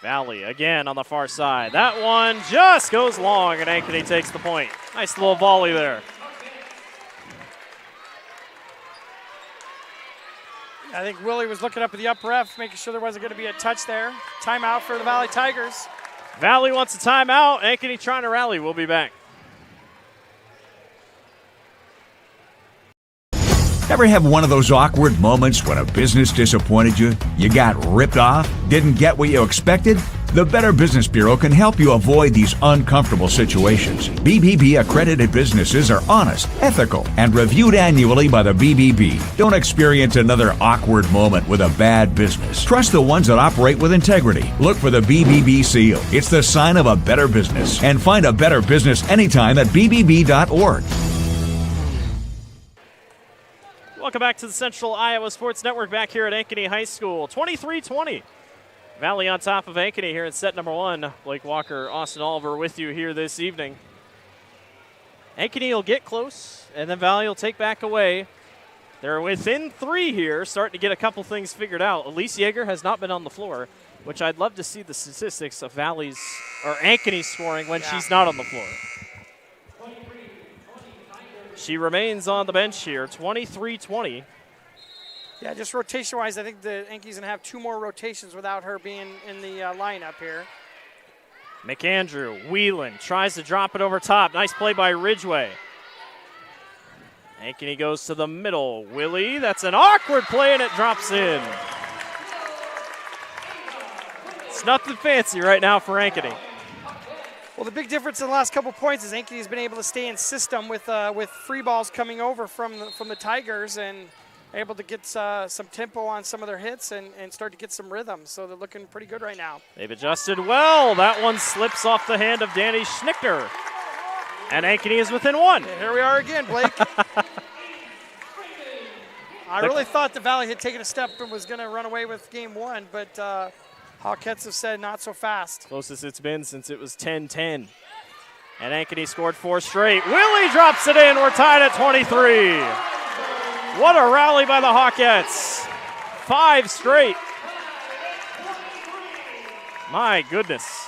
Valley again on the far side. That one just goes long, and Ankeny takes the point. Nice little volley there. I think Willie was looking up at the up ref, making sure there wasn't going to be a touch there. Timeout for the Valley Tigers. Valley wants a timeout. Ankeny trying to rally. We'll be back. Ever have one of those awkward moments when a business disappointed you? You got ripped off? Didn't get what you expected? The Better Business Bureau can help you avoid these uncomfortable situations. BBB accredited businesses are honest, ethical, and reviewed annually by the BBB. Don't experience another awkward moment with a bad business. Trust the ones that operate with integrity. Look for the BBB seal. It's the sign of a better business. And find a better business anytime at bbb.org. Welcome back to the Central Iowa Sports Network back here at Ankeny High School. 23-20. Valley on top of Ankeny here in set number one. Blake Walker, Austin Oliver with you here this evening. Ankeny will get close, and then Valley will take back away. They're within 3 here, starting to get a couple things figured out. Elise Yeager has not been on the floor, which I'd love to see the statistics of Valley's or Ankeny's scoring when she's not on the floor. She remains on the bench here, 23-20. Yeah, just rotation-wise, I think the Yankees going to have 2 more rotations without her being in the lineup here. McAndrew, Whelan tries to drop it over top. Nice play by Ridgway. Ankeny goes to the middle. Willie, that's an awkward play, and it drops in. It's nothing fancy right now for Ankeny. Well, the big difference in the last couple points is Ankeny has been able to stay in system with free balls coming over from the Tigers and able to get some tempo on some of their hits and start to get some rhythm. So they're looking pretty good right now. They've adjusted well. That one slips off the hand of Danny Schnichter. And Ankeny is within 1. And here we are again, Blake. I really thought the Valley had taken a step and was going to run away with game 1, but Hawkettes have said not so fast. Closest it's been since it was 10-10. And Ankeny scored 4 straight. Willie drops it in. We're tied at 23. What a rally by the Hawkettes. 5 straight. My goodness.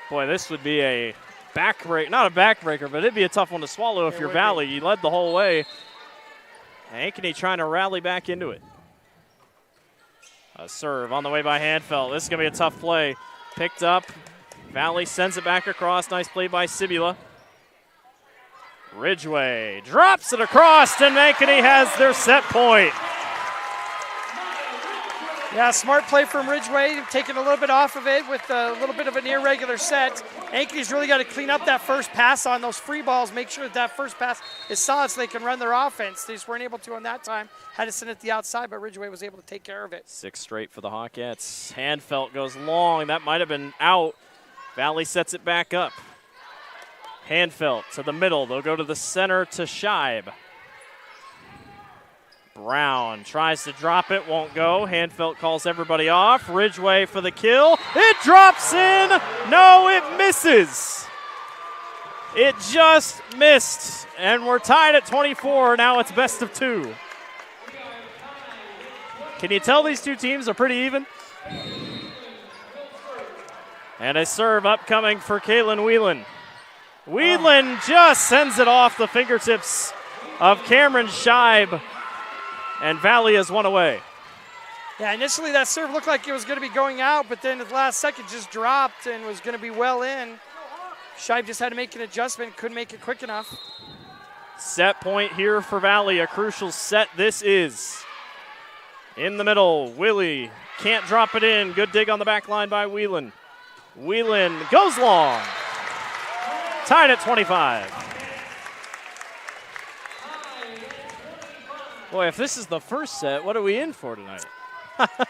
Boy, this would be a backbreaker. Not a backbreaker, but it'd be a tough one to swallow if you're Valley. You led the whole way. Ankeny trying to rally back into it. A serve on the way by Hanfeld. This is going to be a tough play. Picked up. Valley sends it back across. Nice play by Sibula. Ridgway drops it across, and Ankeny has their set point. Yeah, smart play from Ridgway, taking a little bit off of it with a little bit of an irregular set. Ankeny's really got to clean up that first pass on those free balls, make sure that first pass is solid so they can run their offense. They just weren't able to on that time. Had to send it to the outside, but Ridgway was able to take care of it. 6 straight for the Hawkettes. Hanfeld goes long. That might have been out. Valley sets it back up. Hanfeld to the middle. They'll go to the center to Scheib. Brown tries to drop it, won't go. Hanfeld calls everybody off. Ridgway for the kill. It drops in. No, it misses. It just missed. And we're tied at 24. Now it's best of 2. Can you tell these two teams are pretty even? And a serve upcoming for Kaylin Whelan. Whelan just sends it off the fingertips of Cameron Scheib. And Valley has one away. Yeah, initially that serve looked like it was going to be going out, but then at the last second just dropped and was going to be well in. Scheib just had to make an adjustment, couldn't make it quick enough. Set point here for Valley, a crucial set this is. In the middle, Willie can't drop it in. Good dig on the back line by Whelan. Whelan goes long. Tied at 25. Boy, if this is the first set, what are we in for tonight?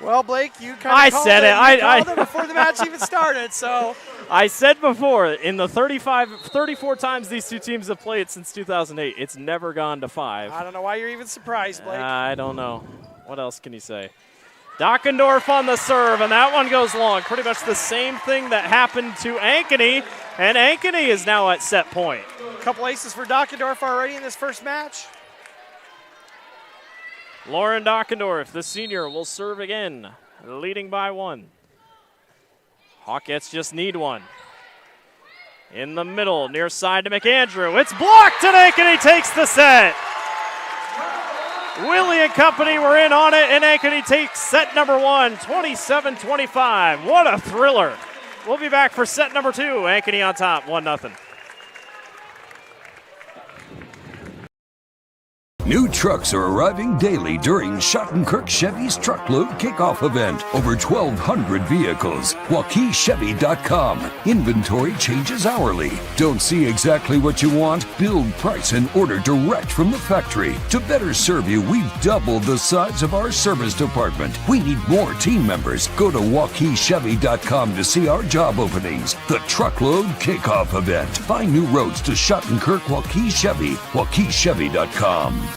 Well, Blake, you kind I of called said it. You called I it before the match even started. So I said before, in the 34 times these two teams have played since 2008, it's never gone to 5. I don't know why you're even surprised, Blake. I don't know. What else can you say? Dockendorf on the serve, and that one goes long. Pretty much the same thing that happened to Ankeny, and Ankeny is now at set point. A couple aces for Dockendorf already in this first match. Lauren Dockendorf, the senior, will serve again, leading by 1. Hawkettes just need one. In the middle, near side to McAndrew. It's blocked, and Ankeny takes the set. Willie and company were in on it, and Ankeny takes set number 1, 27-25. What a thriller. We'll be back for set number 2. Ankeny on top, 1-0. New trucks are arriving daily during Schottenkirk Chevy's Truckload Kickoff event. Over 1,200 vehicles. WaukeeChevy.com. Inventory changes hourly. Don't see exactly what you want? Build, price, and order direct from the factory. To better serve you, we've doubled the size of our service department. We need more team members. Go to WaukeeChevy.com to see our job openings. The Truckload Kickoff event. Find new roads to Schottenkirk Waukee Chevy. WaukeeChevy.com.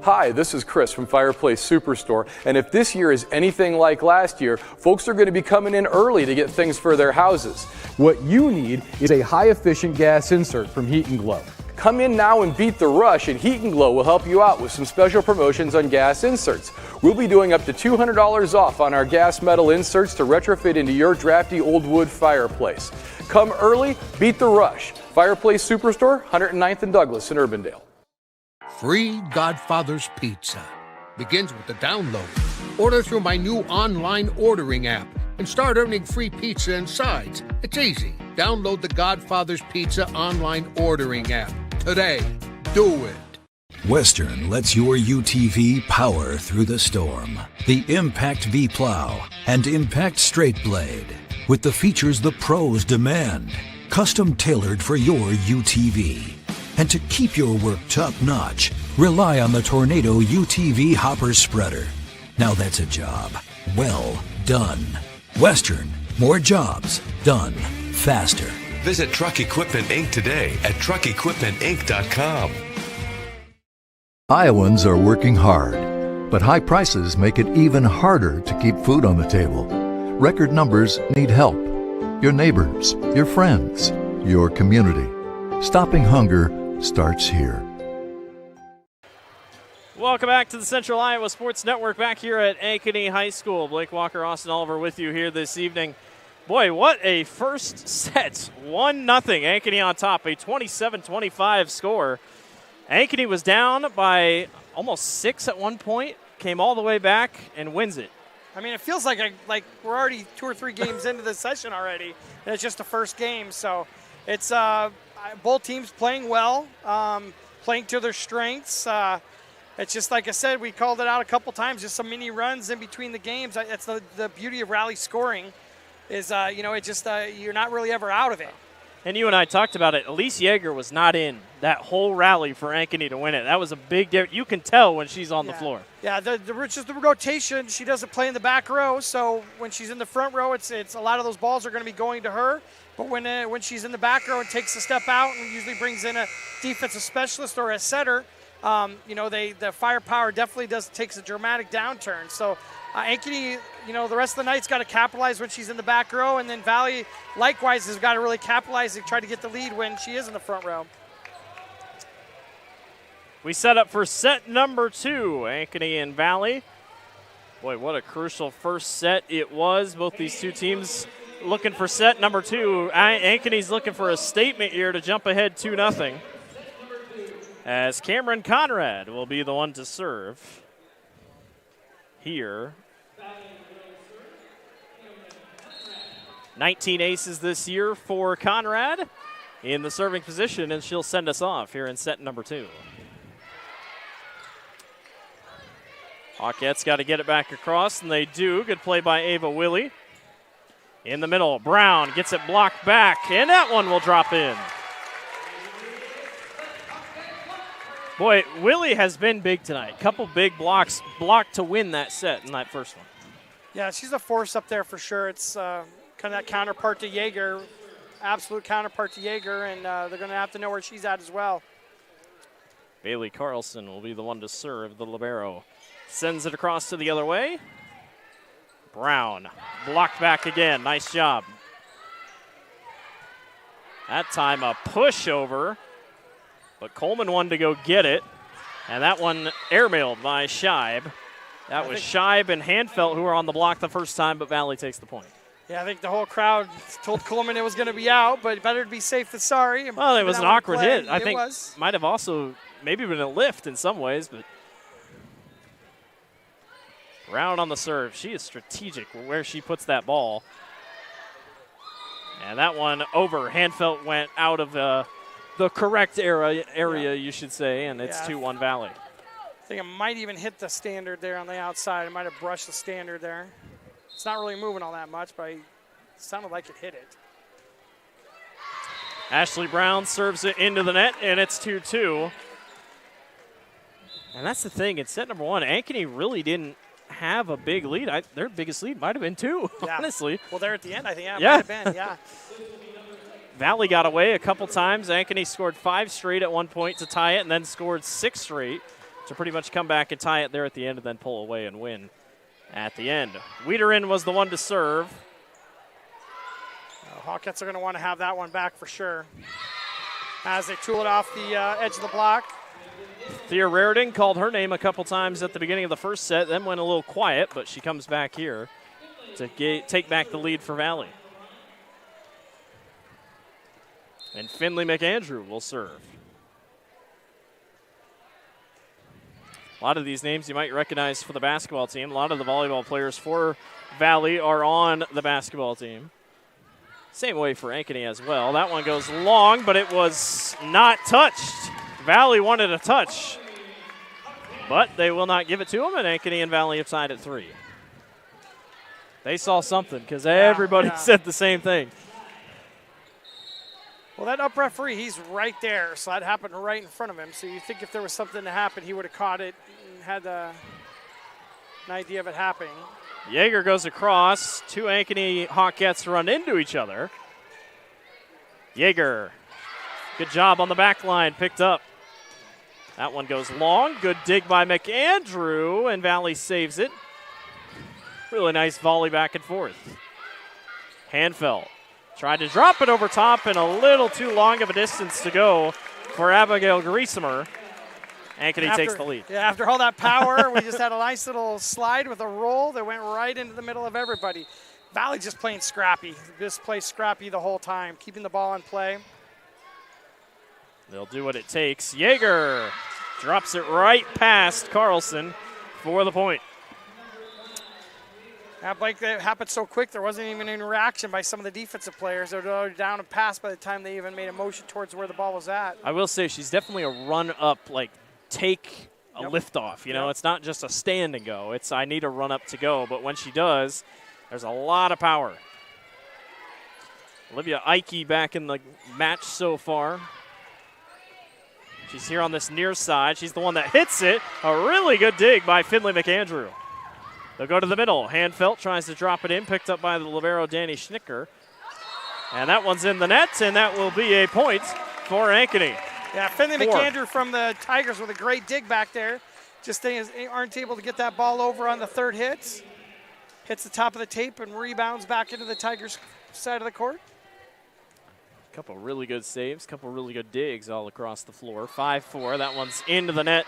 Hi, this is Chris from Fireplace Superstore, and if this year is anything like last year, folks are going to be coming in early to get things for their houses. What you need is a high-efficient gas insert from Heat and Glow. Come in now and beat the rush, and Heat and Glow will help you out with some special promotions on gas inserts. We'll be doing up to $200 off on our gas metal inserts to retrofit into your drafty old wood fireplace. Come early, beat the rush. Fireplace Superstore, 109th and Douglas in Urbandale. Free Godfather's Pizza begins with the download. Order through my new online ordering app and start earning free pizza and sides. It's easy. Download the Godfather's Pizza online ordering app today. Do it. Western lets your UTV power through the storm. The Impact V Plow and Impact Straight Blade, with the features the pros demand. Custom tailored for your UTV. And to keep your work top-notch, rely on the Tornado UTV Hopper Spreader. Now that's a job well done. Western, more jobs done faster. Visit Truck Equipment Inc. today at truckequipmentinc.com. Iowans are working hard, but high prices make it even harder to keep food on the table. Record numbers need help. Your neighbors, your friends, your community. Stopping hunger starts here. Welcome back to the Central Iowa Sports Network, back here at Ankeny High School. Blake Walker, Austin Oliver with you here this evening. Boy, what a first set. 1-0, Ankeny on top, a 27-25 score. Ankeny was down by almost 6 at one point, came all the way back and wins it. I mean, it feels like we're already 2 or 3 games into the session already, and it's just the first game. So it's both teams playing well, playing to their strengths. It's just like I said, we called it out a couple times, just some mini runs in between the games. That's the beauty of rally scoring is, you're not really ever out of it. And you and I talked about it. Elise Yeager was not in that whole rally for Ankeny to win it. That was a big difference. You can tell when she's on the floor. Yeah, just the rotation. She doesn't play in the back row, so when she's in the front row, it's a lot of those balls are going to be going to her. But when she's in the back row and takes a step out and usually brings in a defensive specialist or a setter, the firepower definitely takes a dramatic downturn. So Ankeny, the rest of the night's got to capitalize when she's in the back row, and then Valley likewise has got to really capitalize and try to get the lead when she is in the front row. We set up for set number 2, Ankeny and Valley. Boy, what a crucial first set it was. Both these two teams looking for set number 2. Ankeny's looking for a statement here to jump ahead 2-0. As Cameron Conrad will be the one to serve here. 19 aces this year for Conrad in the serving position, and she'll send us off here in set number 2. Hawkettes got to get it back across, and they do. Good play by Ava Willie. In the middle, Brown gets it blocked back, and that one will drop in. Boy, Willie has been big tonight. Couple big blocks blocked to win that set in that first one. Yeah, she's a force up there for sure. It's kind of that counterpart to Jaeger, absolute counterpart to Jaeger, and they're going to have to know where she's at as well. Bailey Carlson will be the one to serve the libero. Sends it across to the other way. Brown blocked back again. Nice job. That time a pushover, but Coleman wanted to go get it, and that one airmailed by Scheib. That was Scheib and Hanfelt who were on the block the first time, but Valley takes the point. Yeah, I think the whole crowd told Coleman it was going to be out, but better to be safe than sorry. Well, it was an awkward hit. I think was. Might have also maybe been a lift in some ways, but Brown on the serve. She is strategic where she puts that ball. And that one over. Hanfelt went out of the correct area, you should say, and it's 2-1 Valley. I think it might even hit the standard there on the outside. It might have brushed the standard there. It's not really moving all that much, but it sounded like it hit it. Ashley Brown serves it into the net, and it's 2-2. And that's the thing. In set number one, Ankeny really didn't have a big lead. Their biggest lead might have been 2, honestly. Well, there at the end, I think, might have been, Valley got away a couple times. Ankeny scored 5 straight at one point to tie it, and then scored 6 straight to pretty much come back and tie it there at the end and then pull away and win at the end. Wiederin was the one to serve. Hawkettes are going to want to have that one back for sure as they tool it off the edge of the block. Thea Raridan called her name a couple times at the beginning of the first set, then went a little quiet, but she comes back here to take back the lead for Valley. And Finley McAndrew will serve. A lot of these names you might recognize for the basketball team. A lot of the volleyball players for Valley are on the basketball team. Same way for Ankeny as well. That one goes long, but it was not touched. Valley wanted a touch, but they will not give it to them, and Ankeny and Valley have tied at 3. They saw something because everybody said the same thing. Well, that up referee, he's right there, so that happened right in front of him. So you think if there was something to happen, he would have caught it and had an idea of it happening. Jaeger goes across. 2 Ankeny Hawkettes run into each other. Jaeger, good job on the back line, picked up. That one goes long. Good dig by McAndrew, and Valley saves it. Really nice volley back and forth. Hanfelt tried to drop it over top, and a little too long of a distance to go for Abigail Griesemer. Ankeny takes the lead. Yeah, after all that power, we just had a nice little slide with a roll that went right into the middle of everybody. Valley just playing scrappy. Just play scrappy the whole time, keeping the ball in play. They'll do what it takes. Jaeger drops it right past Carlson for the point. Like that happened so quick, there wasn't even an interaction by some of the defensive players. They were already down and passed by the time they even made a motion towards where the ball was at. I will say she's definitely a run-up, like take a liftoff. You know, it's not just a stand and go. It's I need a run-up to go. But when she does, there's a lot of power. Olivia Ike back in the match so far. She's here on this near side. She's the one that hits it. A really good dig by Finley McAndrew. They'll go to the middle. Hanfelt tries to drop it in, picked up by the libero Danny Schnicker. And that one's in the net, and that will be a point for Ankeny. Yeah, Finley McAndrew from the Tigers with a great dig back there. Just aren't able to get that ball over on the third hit. Hits the top of the tape and rebounds back into the Tigers' side of the court. Couple really good saves, couple really good digs all across the floor. 5-4. That one's into the net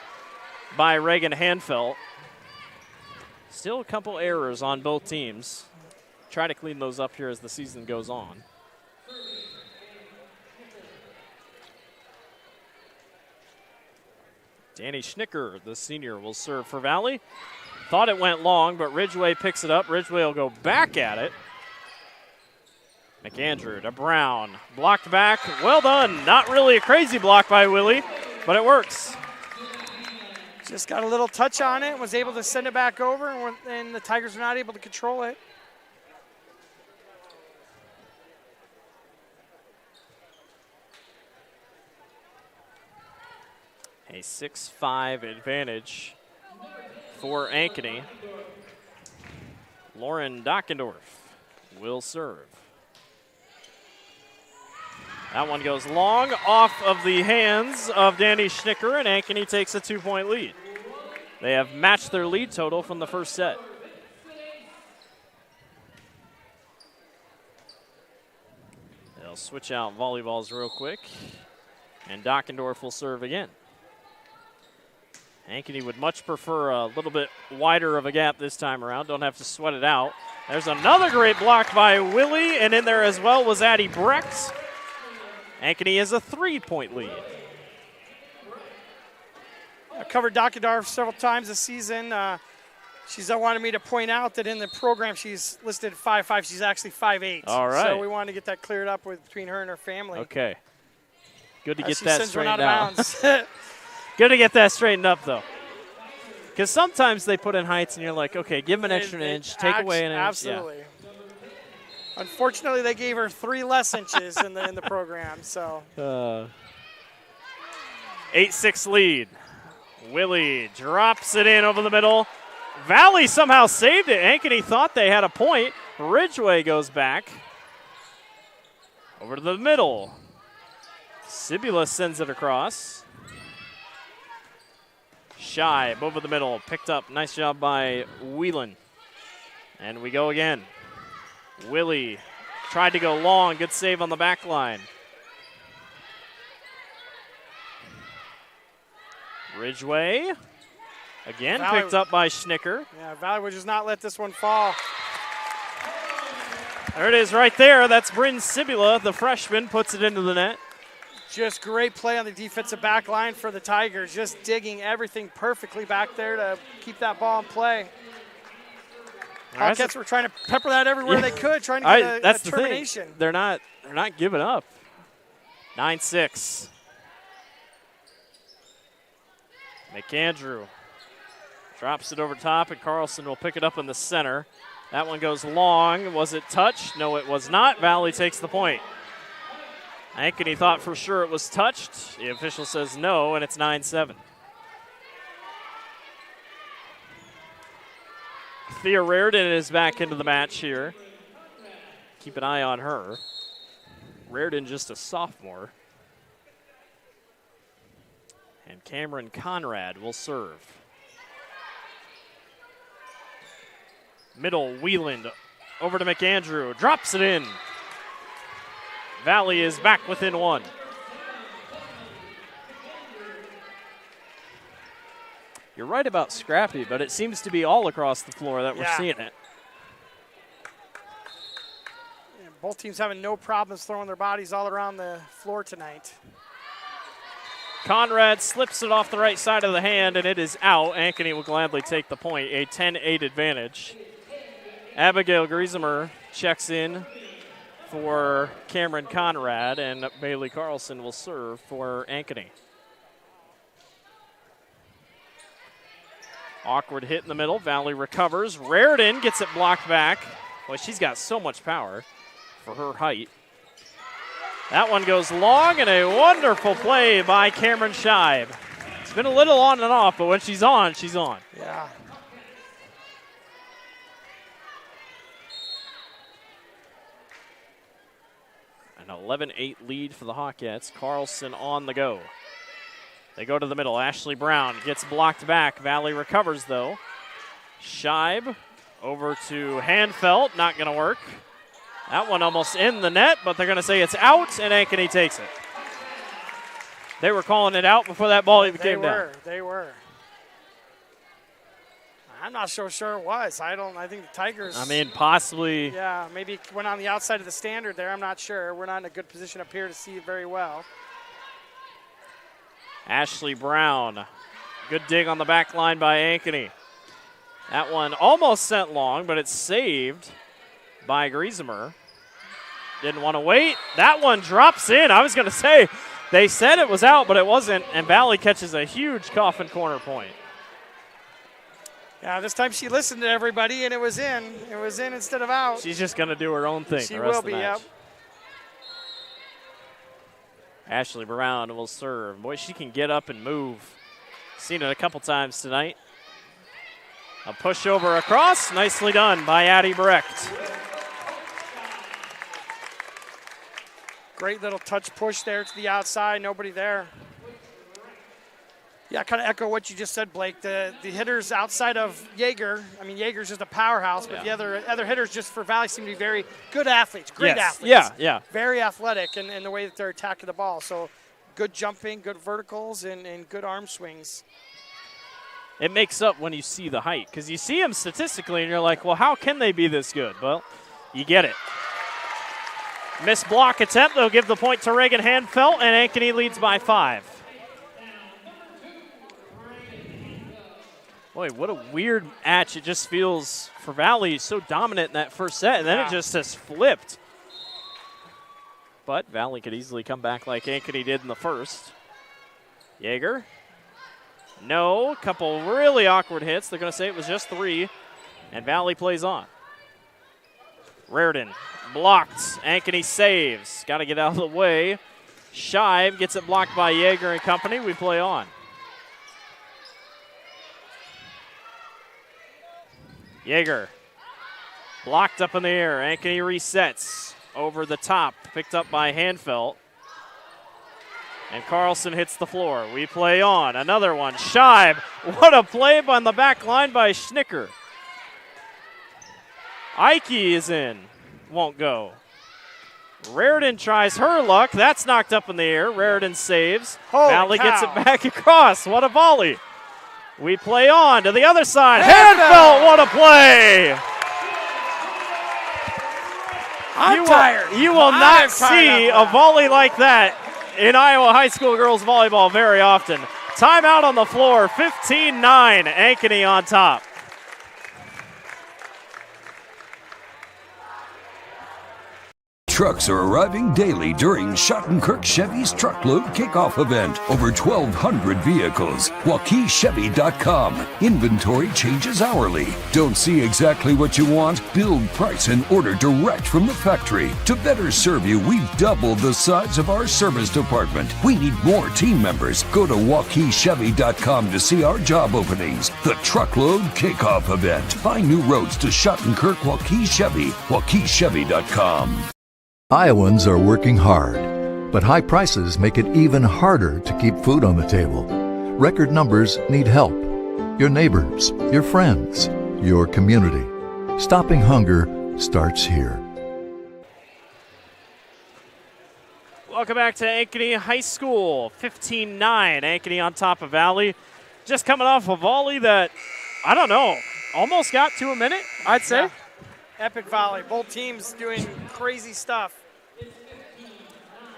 by Reagan Hanfelt. Still a couple errors on both teams. Try to clean those up here as the season goes on. Danny Schnicker, the senior, will serve for Valley. Thought it went long, but Ridgway picks it up. Ridgway will go back at it. McAndrew to Brown. Blocked back. Well done. Not really a crazy block by Willie, but it works. Just got a little touch on it, was able to send it back over, and the Tigers were not able to control it. A 6-5 advantage for Ankeny. Lauren Dockendorf will serve. That one goes long off of the hands of Danny Schnicker, and Ankeny takes a 2-point lead. They have matched their lead total from the first set. They'll switch out volleyballs real quick, and Dockendorf will serve again. Ankeny would much prefer a little bit wider of a gap this time around. Don't have to sweat it out. There's another great block by Willie, and in there as well was Addie Brecht. Ankeny has a 3-point lead. I covered Dockendorf several times this season. She's wanted me to point out that in the program she's listed 5'5". She's actually 5'8". All right. So we wanted to get that cleared up between her and her family. Okay. Good to get that straightened out. Good to get that straightened up, though. Because sometimes they put in heights, and you're like, okay, give them an extra inch, take away an inch. Absolutely. Yeah. Unfortunately, they gave her 3 less inches in the program. So 8-6 lead. Willie drops it in over the middle. Valley somehow saved it. Ankeny thought they had a point. Ridgeway goes back. Over to the middle. Sibula sends it across. Scheib over the middle. Picked up. Nice job by Whelan. And we go again. Willie tried to go long. Good save on the back line. Ridgeway. Again, Valley picked up by Schnicker. Yeah, Valley would just not let this one fall. There it is right there. That's Bryn Sibula, the freshman, puts it into the net. Just great play on the defensive back line for the Tigers. Just digging everything perfectly back there to keep that ball in play. Hawkettes were trying to pepper that everywhere they could, trying to get that's a termination. The thing. They're not giving up. 9-6. McAndrew drops it over top, and Carlson will pick it up in the center. That one goes long. Was it touched? No, it was not. Valley takes the point. Ankeny thought for sure it was touched. The official says no, and it's 9-7. Thea Reardon is back into the match here. Keep an eye on her. Reardon just a sophomore. And Cameron Conrad will serve. Middle, Wheeland over to McAndrew. Drops it in. Valley is back within 1. You're right about scrappy, but it seems to be all across the floor that we're seeing it. Yeah, both teams having no problems throwing their bodies all around the floor tonight. Conrad slips it off the right side of the hand, and it is out. Ankeny will gladly take the point, a 10-8 advantage. Abigail Griesemer checks in for Cameron Conrad, and Bailey Carlson will serve for Ankeny. Awkward hit in the middle. Valley recovers. Reardon gets it blocked back. Boy, she's got so much power for her height. That one goes long, and a wonderful play by Cameron Scheib. It's been a little on and off, but when she's on, she's on. Yeah. An 11-8 lead for the Hawkettes. Carlson on the go. They go to the middle. Ashley Brown gets blocked back. Valley recovers, though. Scheib over to Hanfeld. Not going to work. That one almost in the net, but they're going to say it's out, and Ankeny takes it. They were calling it out before that ball even came down. They were. I'm not so sure it was. I think the Tigers. I mean, possibly. Yeah, maybe it went on the outside of the standard there. I'm not sure. We're not in a good position up here to see it very well. Ashley Brown. Good dig on the back line by Ankeny. That one almost sent long, but it's saved by Griesemer. Didn't want to wait. That one drops in. I was going to say, they said it was out, but it wasn't, and Valley catches a huge coffin corner point. Yeah, this time she listened to everybody, and it was in. It was in instead of out. She's just going to do her own thing she the rest will of the be, match. yep. Ashley Brown will serve. Boy, she can get up and move. Seen it a couple times tonight. A pushover across. Nicely done by Addie Brecht. Great little touch push there to the outside. Nobody there. Yeah, kind of echo what you just said, Blake. The hitters outside of Yeager, I mean, Yeager's just a powerhouse, but the other hitters just for Valley seem to be very good athletes, great athletes. Yeah. Very athletic in the way that they're attacking the ball. So good jumping, good verticals, and good arm swings. It makes up when you see the height, because you see them statistically, and you're like, well, how can they be this good? Well, you get it. Missed block attempt. They'll give the point to Reagan Hanfelt, and Ankeny leads by 5. Boy, what a weird match it just feels for Valley. So dominant in that first set, and then it just has flipped. But Valley could easily come back like Ankeny did in the first. Yeager. No, couple really awkward hits. They're going to say it was just 3, and Valley plays on. Reardon blocked. Ankeny saves. Got to get out of the way. Scheib gets it blocked by Yeager and company. We play on. Yeager blocked up in the air. Ankeny resets over the top. Picked up by Hanfelt. And Carlson hits the floor. We play on. Another one. Scheib. What a play on the back line by Schnicker. Ike is in. Won't go. Reardon tries her luck. That's knocked up in the air. Reardon saves. Valley gets it back across. What a volley. We play on to the other side. Hanfelt, what a play. I'm tired. You will not see a volley like that in Iowa high school girls volleyball very often. Timeout on the floor, 15-9, Ankeny on top. Trucks are arriving daily during Schottenkirk Chevy's Truckload Kickoff event. Over 1,200 vehicles. WaukeeChevy.com. Inventory changes hourly. Don't see exactly what you want? Build, price, and order direct from the factory. To better serve you, we've doubled the size of our service department. We need more team members. Go to WaukeeChevy.com to see our job openings. The Truckload Kickoff event. Find new roads to Schottenkirk Waukee Chevy. WaukeeChevy.com. Iowans are working hard, but high prices make it even harder to keep food on the table. Record numbers need help. Your neighbors, your friends, your community. Stopping hunger starts here. Welcome back to Ankeny High School. 15-9, Ankeny on top of Valley. Just coming off a volley that, I don't know, almost got to a minute, I'd say. Yeah. Epic volley. Both teams doing crazy stuff.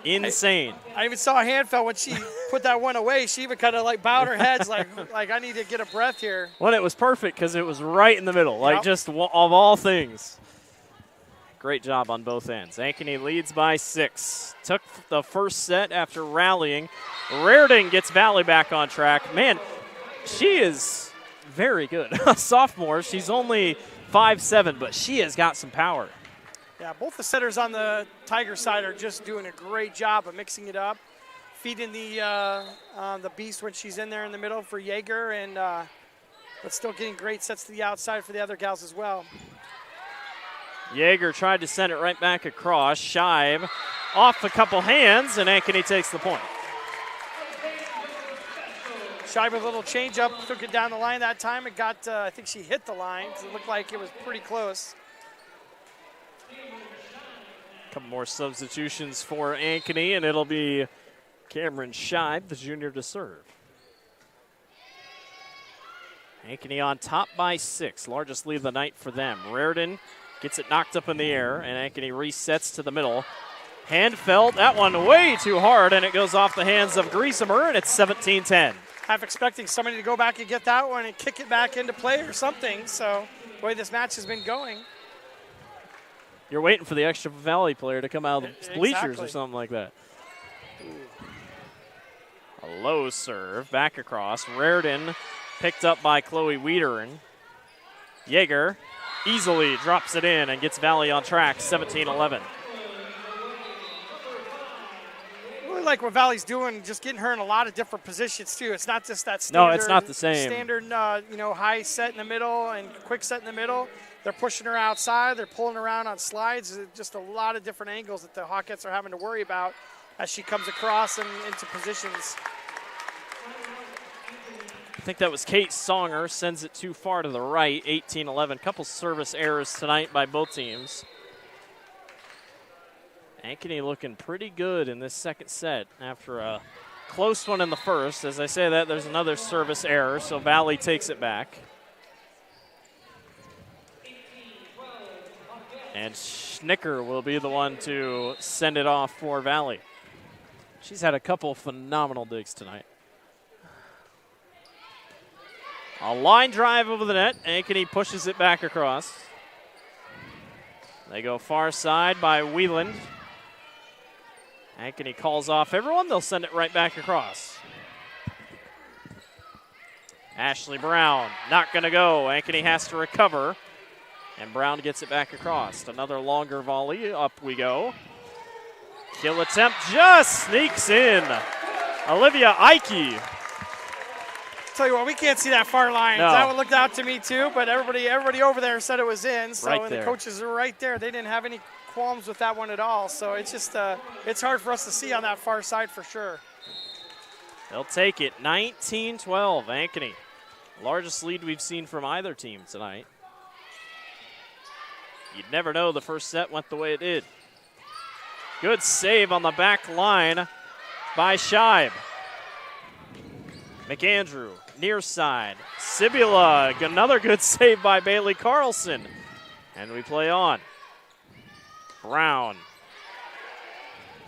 Insane. I even saw Hanfelt when she put that one away. She even kind of like bowed her head like I need to get a breath here. Well, it was perfect because it was right in the middle, like just of all things. Great job on both ends. Ankeny leads by 6. Took the first set after rallying. Reardon gets Valley back on track. Man, she is very good. A sophomore. She's only 5'7", but she has got some power. Yeah, both the setters on the Tiger side are just doing a great job of mixing it up, feeding the beast when she's in there in the middle for Yeager, and but still getting great sets to the outside for the other gals as well. Yeager tried to send it right back across. Scheib off a couple hands, and Ankeny takes the point. Scheib with a little change up, took it down the line that time. It got, I think she hit the line because it looked like it was pretty close. Couple more substitutions for Ankeny, and it'll be Cameron Scheib, the junior, to serve. Ankeny on top by 6, largest lead of the night for them. Reardon gets it knocked up in the air, and Ankeny resets to the middle. Hanfelt, that one way too hard, and it goes off the hands of Griesemer, and it's 17-10. Half expecting somebody to go back and get that one and kick it back into play or something. So the way this match has been going. You're waiting for the extra Valley player to come out of the bleachers or something like that. A low serve, back across. Reardon picked up by Chloe Wiedering. Yeager easily drops it in and gets Valley on track, 17-11. really like what Valley's doing, just getting her in a lot of different positions too. It's not just that standard, no, it's not the same. Standard, high set in the middle and quick set in the middle. They're pushing her outside. They're pulling around on slides. Just a lot of different angles that the Hawkettes are having to worry about as she comes across and into positions. I think that was Kate Songer, sends it too far to the right, 18-11. Couple service errors tonight by both teams. Ankeny looking pretty good in this second set after a close one in the first. As I say that, there's another service error, so Valley takes it back. And Schnicker will be the one to send it off for Valley. She's had a couple phenomenal digs tonight. A line drive over the net. Ankeny pushes it back across. They go far side by Wieland. Ankeny calls off everyone. They'll send it right back across. Ashley Brown not going to go. Ankeny has to recover. And Brown gets it back across. Another longer volley. Up we go. Kill attempt just sneaks in. Olivia Ike. Tell you what, we can't see that far line. No. That one looked out to me too, but everybody over there said it was in. So Right and there. the coaches are right there. They didn't have any qualms with that one at all. So it's just it's hard for us to see on that far side for sure. They'll take it. 19-12, Ankeny. Largest lead we've seen from either team tonight. You'd never know the first set went the way it did. Good save on the back line by Scheib. McAndrew, near side. Sibula, another good save by Bailey Carlson. And we play on. Brown.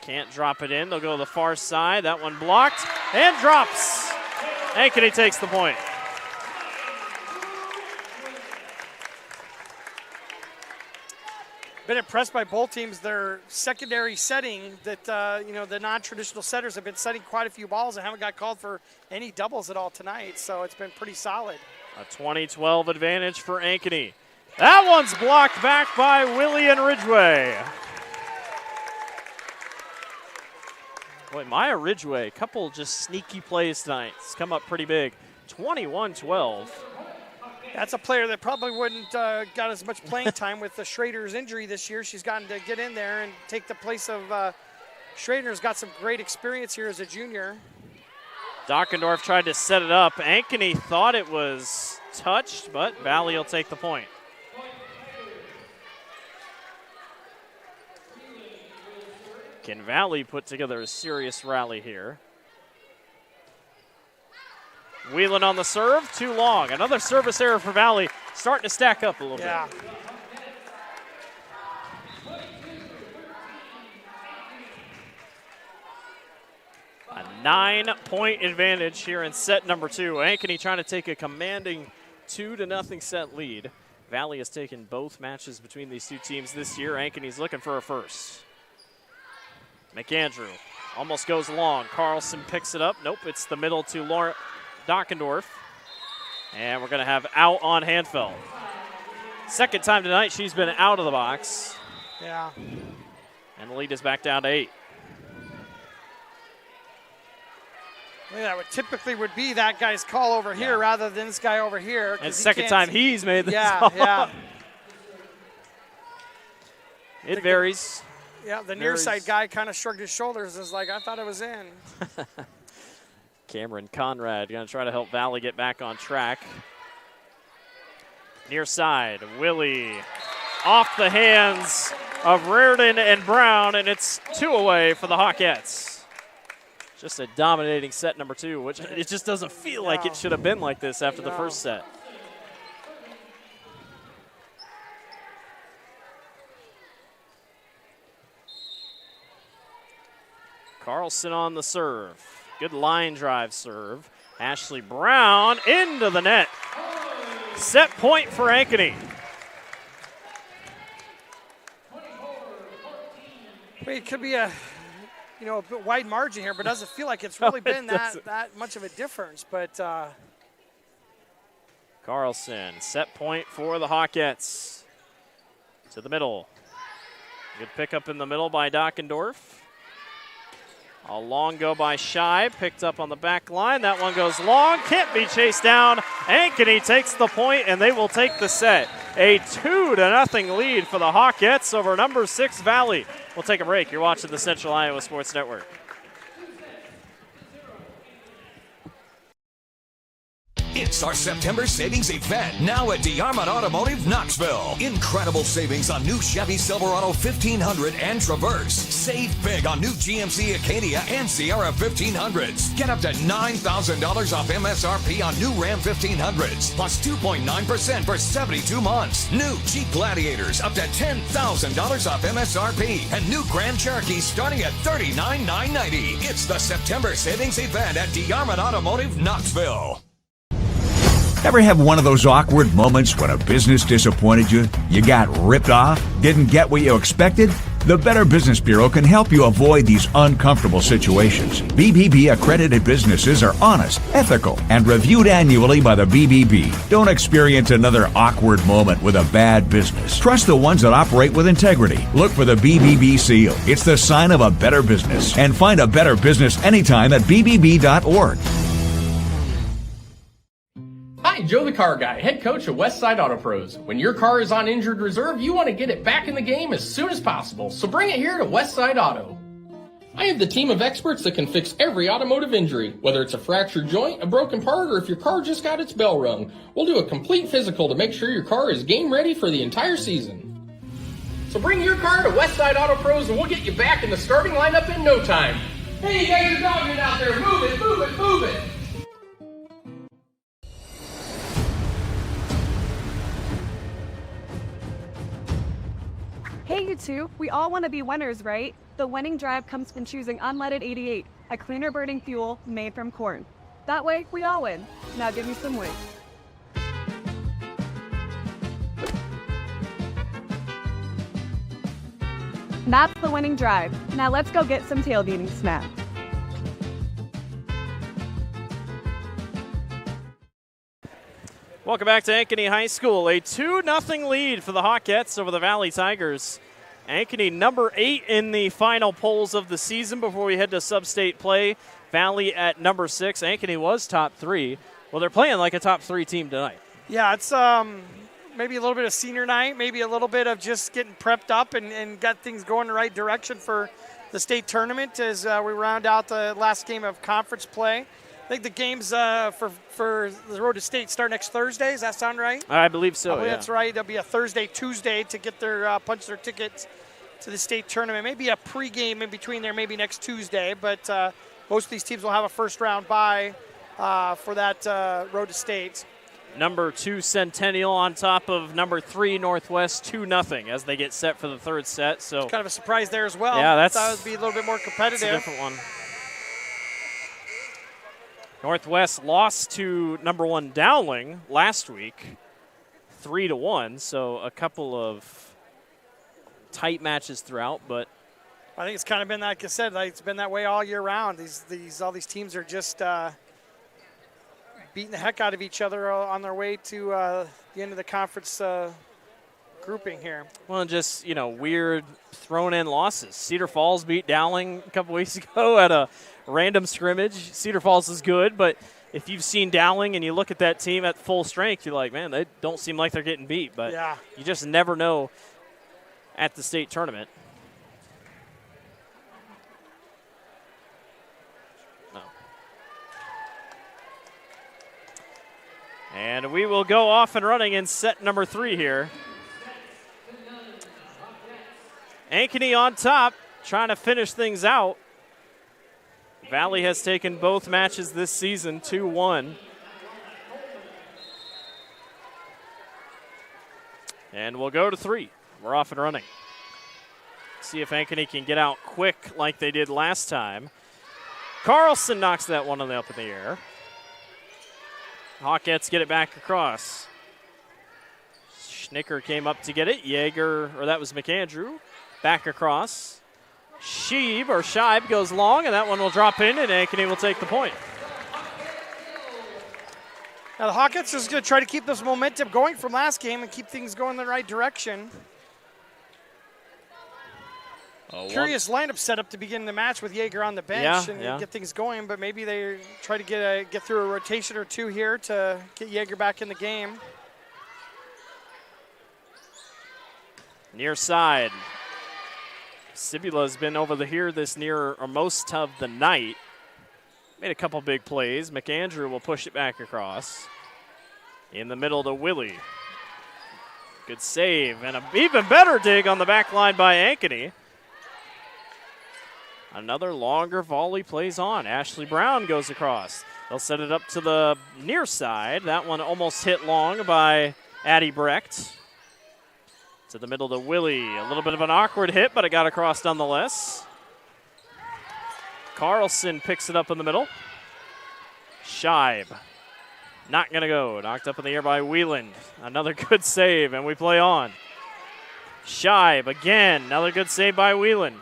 Can't drop it in. They'll go to the far side. That one blocked and drops. Ankeny takes the point. Been impressed by both teams. Their secondary setting that, the non-traditional setters have been setting quite a few balls and haven't got called for any doubles at all tonight. So it's been pretty solid. A 20-12 advantage for Ankeny. That one's blocked back by Willie and Ridgway. Boy, Maya Ridgway, a couple just sneaky plays tonight. It's come up pretty big. 21-12. That's a player that probably wouldn't got as much playing time with the Schrader's injury this year. She's gotten to get in there and take the place of Schrader's got some great experience here as a junior. Dockendorf tried to set it up. Ankeny thought it was touched, but Valley will take the point. Can Valley put together a serious rally here? Wheeling on the serve, too long. Another service error for Valley, starting to stack up a little bit. A 9-point advantage here in set number 2. Ankeny trying to take a commanding 2-0 set lead. Valley has taken both matches between these two teams this year. Ankeny's looking for a first. McAndrew almost goes long. Carlson picks it up. Nope, it's the middle to Laura Dockendorf. And we're going to have out on Hanfeld. Second time tonight she's been out of the box. Yeah. And the lead is back down to 8. Yeah, that would typically be that guy's call over here rather than this guy over here. And second time he's made this yeah, call. Yeah. It varies. Yeah, the near side guy kind of shrugged his shoulders and was like, I thought it was in. Cameron Conrad going to try to help Valley get back on track. Near side, Willie off the hands of Reardon and Brown, and it's 2 away for the Hawkettes. Just a dominating set number 2, which it just doesn't feel like it should have been like this after the first set. Carlson on the serve. Good line drive serve. Ashley Brown into the net. Set point for Ankeny. It could be a bit wide margin here, but it doesn't feel like it's really been that much of a difference. But Carlson, set point for the Hawkettes. To the middle. Good pickup in the middle by Dockendorf. A long go by Shibe, picked up on the back line. That one goes long, can't be chased down. Ankeny takes the point, and they will take the set. A 2-0 lead for the Hawkettes over number 6 Valley. We'll take a break. You're watching the Central Iowa Sports Network. It's our September savings event now at DeArmond Automotive Knoxville. Incredible savings on new Chevy Silverado 1500 and Traverse. Save big on new GMC Acadia and Sierra 1500s. Get up to $9,000 off MSRP on new Ram 1500s, plus 2.9% for 72 months. New Jeep Gladiators up to $10,000 off MSRP, and new Grand Cherokees starting at $39,990. It's the September savings event at DeArmond Automotive Knoxville. Ever have one of those awkward moments when a business disappointed you? You got ripped off? Didn't get what you expected? The Better Business Bureau can help you avoid these uncomfortable situations. BBB accredited businesses are honest, ethical, and reviewed annually by the BBB. Don't experience another awkward moment with a bad business. Trust the ones that operate with integrity. Look for the BBB seal. It's the sign of a better business. And find a better business anytime at bbb.org. Hi, Joe the Car Guy, head coach of Westside Auto Pros. When your car is on injured reserve, you want to get it back in the game as soon as possible, so bring it here to Westside Auto. I have the team of experts that can fix every automotive injury, whether it's a fractured joint, a broken part, or if your car just got its bell rung. We'll do a complete physical to make sure your car is game ready for the entire season. So bring your car to Westside Auto Pros and we'll get you back in the starting lineup in no time. Hey, you guys are dogging out there, move it, move it, move it! Hey, you two, we all want to be winners, right? The winning drive comes from choosing unleaded 88, a cleaner burning fuel made from corn. That way, we all win. Now give me some weight. That's the winning drive. Now let's go get some tailgating snacks. Welcome back to Ankeny High School. A 2-0 lead for the Hawkettes over the Valley Tigers. Ankeny number 8 in the final polls of the season before we head to sub-state play. Valley at number 6. Ankeny was top 3. Well, they're playing like a top 3 team tonight. Yeah, it's maybe a little bit of senior night, maybe a little bit of just getting prepped up and got things going the right direction for the state tournament as we round out the last game of conference play. I think the games for the road to state start next Thursday. Does that sound right? I believe so, yeah. That's right. There'll be a Thursday, Tuesday to get their punch their tickets to the state tournament. Maybe a pregame in between there, maybe next Tuesday. But most of these teams will have a first-round bye for that road to state. Number 2 Centennial on top of number 3 Northwest 2-0 as they get set for the third set. So it's kind of a surprise there as well. Yeah, that would be a little bit more competitive. That's a different one. Northwest lost to number 1 Dowling last week, 3-1. So a couple of tight matches throughout, but I think it's kind of been like I said, like it's been that way all year round. All these teams are just beating the heck out of each other on their way to the end of the conference grouping here. Well, and just weird thrown-in losses. Cedar Falls beat Dowling a couple weeks ago at a random scrimmage. Cedar Falls is good, but if you've seen Dowling and you look at that team at full strength, you're like, man, they don't seem like they're getting beat. But yeah, you just never know at the state tournament. No. And we will go off and running in set number 3 here. Ankeny on top, trying to finish things out. Valley has taken both matches this season 2-1. And we'll go to 3. We're off and running. See if Ankeny can get out quick like they did last time. Carlson knocks that one up in the air. Hawkettes get it back across. Schnicker came up to get it. Yeager, or that was McAndrew, back across. Shibe goes long, and that one will drop in, and Ankeny will take the point. Now the Hawkettes is going to try to keep this momentum going from last game and keep things going in the right direction. Curious lineup setup to begin the match with Jaeger on the bench and get things going, but maybe they try to get through a rotation or two here to get Jaeger back in the game. Near side. Sibula's been over here this near or most of the night. Made a couple big plays. McAndrew will push it back across. In the middle to Willie. Good save and an even better dig on the back line by Ankeny. Another longer volley plays on. Ashley Brown goes across. They'll set it up to the near side. That one almost hit long by Addie Brecht. To the middle to Willie. A little bit of an awkward hit, but it got across nonetheless. Carlson picks it up in the middle. Scheib. Not going to go. Knocked up in the air by Wieland. Another good save, and we play on. Scheib again. Another good save by Wieland.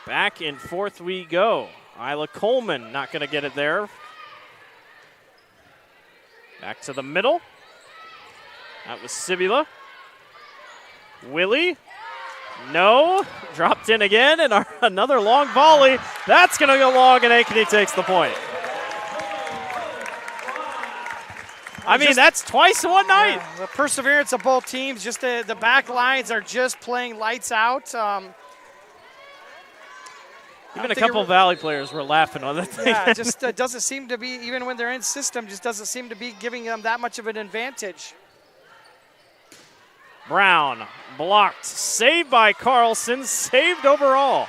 Back and forth we go. Isla Coleman not going to get it there. Back to the middle. That was Sibula. Willie. No. Dropped in again, and another long volley. That's going to go long, and Ankeny takes the point. I mean, that's twice in one night. Yeah, the perseverance of both teams. Just the back lines are just playing lights out. Even a couple Valley players were laughing on the thing. Yeah, it just doesn't seem to be, even when they're in system, just doesn't seem to be giving them that much of an advantage. Brown blocked, saved by Carlson, saved overall.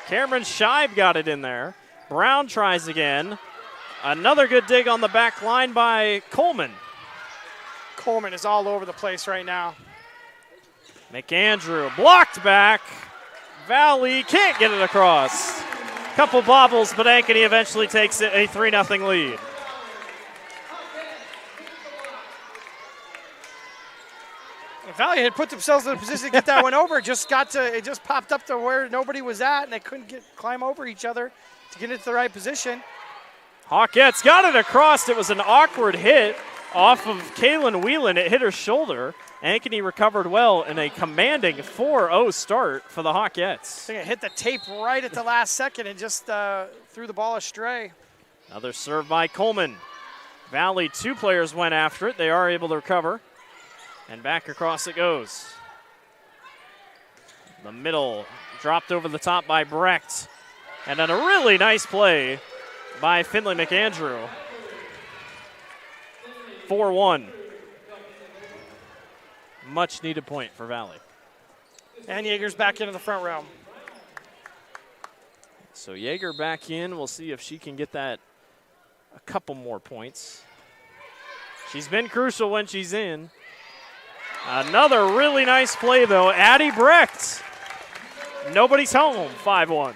Cameron Scheib got it in there. Brown tries again. Another good dig on the back line by Coleman. Coleman is all over the place right now. McAndrew blocked back. Valley can't get it across. Couple bobbles, but Ankeny eventually takes it a 3-0 lead. Valley had put themselves in a position to get that one over. It just popped up to where nobody was at, and they couldn't climb over each other to get into the right position. Hawkettes got it across. It was an awkward hit off of Kaylin Whelan. It hit her shoulder. Ankeny recovered well in a commanding 4-0 start for the Hawkettes. I think it hit the tape right at the last second and just threw the ball astray. Another serve by Coleman. Valley, 2 players went after it. They are able to recover. And back across it goes. The middle, dropped over the top by Brecht. And then a really nice play by Finley McAndrew. 4-1. Much needed point for Valley. And Jaeger's back into the front row. So Jaeger back in. We'll see if she can get that a couple more points. She's been crucial when she's in. Another really nice play, though. Addie Brecht. Nobody's home. 5-1.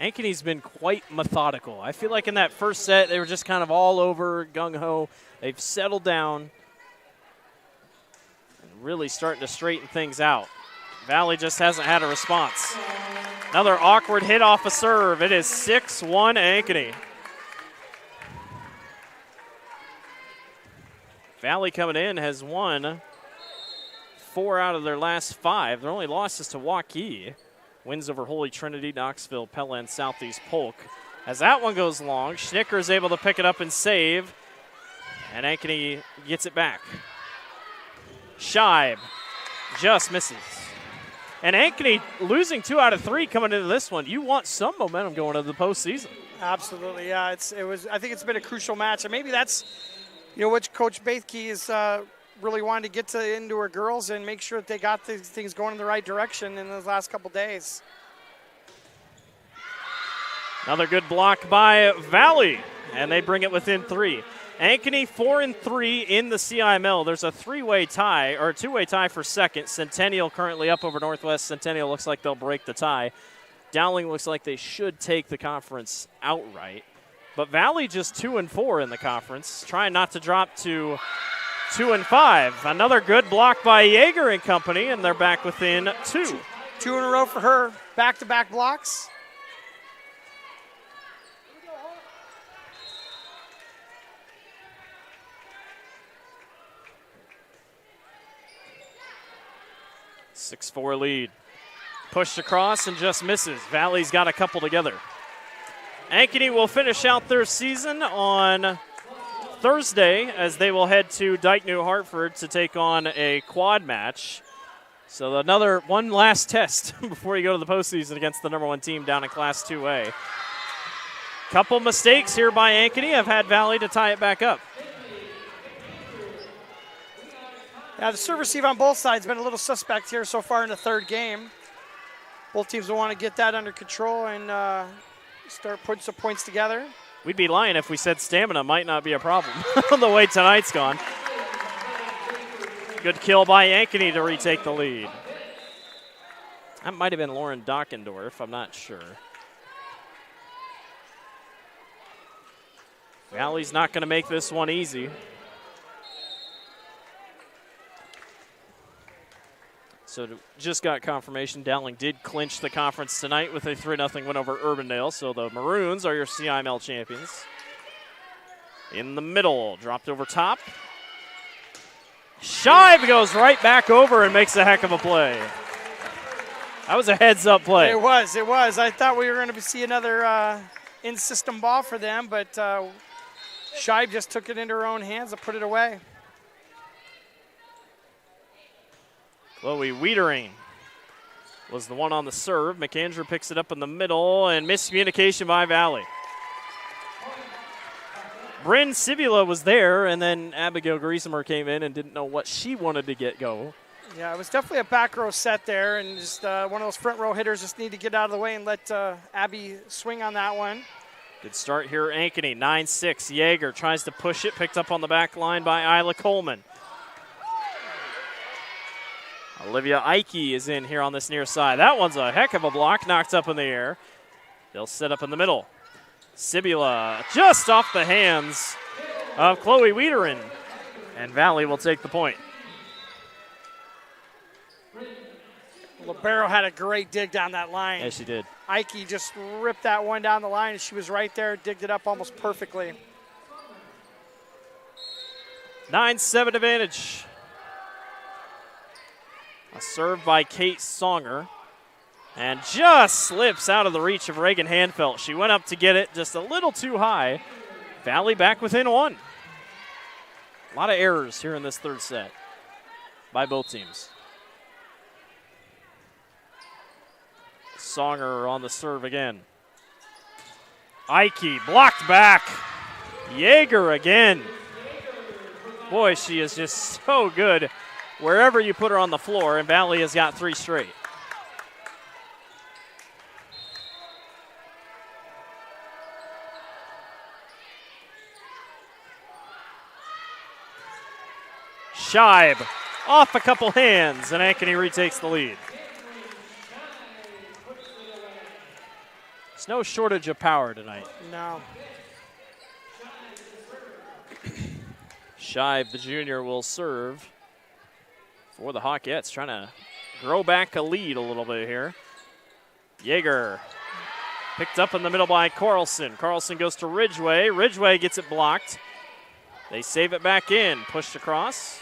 Ankeny's been quite methodical. I feel like in that first set, they were just kind of all over, gung-ho. They've settled down and really starting to straighten things out. Valley just hasn't had a response. Another awkward hit off a serve. It is 6-1 Ankeny. Valley coming in has won 4 out of their last 5. Their only loss is to Waukee. Wins over Holy Trinity, Knoxville, Pella, and Southeast Polk. As that one goes long, Schnicker is able to pick it up and save. And Ankeny gets it back. Scheib just misses. And Ankeny losing 2 out of 3 coming into this one. You want some momentum going into the postseason. Absolutely, yeah. I think it's been a crucial match. And maybe that's, what Coach Bathke is really wanting to get into her girls and make sure that they got these things going in the right direction in those last couple days. Another good block by Valley, and they bring it within 3. Ankeny 4-3 in the CIML. There's a 3-way tie, or a 2-way tie for second. Centennial currently up over Northwest. Centennial looks like they'll break the tie. Dowling looks like they should take the conference outright. But Valley just 2-4 in the conference, trying not to drop to 2-5. Another good block by Jaeger and company, and they're back within 2. 2 in a row for her. Back-to-back blocks. 6-4 lead. Pushed across and just misses. Valley's got a couple together. Ankeny will finish out their season on Thursday as they will head to Dyke New Hartford to take on a quad match. So one last test before you go to the postseason against the #1 team down in Class 2A. Couple mistakes here by Ankeny have had Valley to tie it back up. Yeah, the serve receive on both sides has been a little suspect here so far in the third game. Both teams will want to get that under control and start putting some points together. We'd be lying if we said stamina might not be a problem the way tonight's gone. Good kill by Ankeny to retake the lead. That might have been Lauren Dockendorf, I'm not sure. Valley's not going to make this one easy. So just got confirmation. Dowling did clinch the conference tonight with a 3-0 win over Urbandale. So the Maroons are your CIML champions. In the middle, dropped over top. Shive goes right back over and makes a heck of a play. That was a heads-up play. It was. I thought we were going to see another in-system ball for them, but Shive just took it into her own hands and put it away. Chloe Wiedering was the one on the serve. McAndrew picks it up in the middle, and miscommunication by Valley. Bryn Sivula was there, and then Abigail Griesemer came in and didn't know what she wanted to get go. Yeah, it was definitely a back row set there, and just one of those front row hitters just need to get out of the way and let Abby swing on that one. Good start here, Ankeny, 9-6. Yeager tries to push it, picked up on the back line by Isla Coleman. Olivia Ike is in here on this near side. That one's a heck of a block, knocked up in the air. They'll set up in the middle. Sibula just off the hands of Chloe Wiedering, and Valley will take the point. Libero had a great dig down that line. Yes, she did. Ike just ripped that one down the line, and she was right there, digged it up almost perfectly. 9-7 advantage. A serve by Kate Songer. And just slips out of the reach of Reagan Hanfelt. She went up to get it just a little too high. Valley back within one. A lot of errors here in this third set by both teams. Songer on the serve again. Ike blocked back. Yeager again. Boy, she is just so good wherever you put her on the floor, and Valley has got 3 straight. Shibe off a couple hands, and Ankeny retakes the lead. There's no shortage of power tonight. No. Shibe, the junior, will serve for the Hawkettes, trying to grow back a lead a little bit here. Yeager picked up in the middle by Carlson. Carlson goes to Ridgway. Ridgway gets it blocked. They save it back in. Pushed across.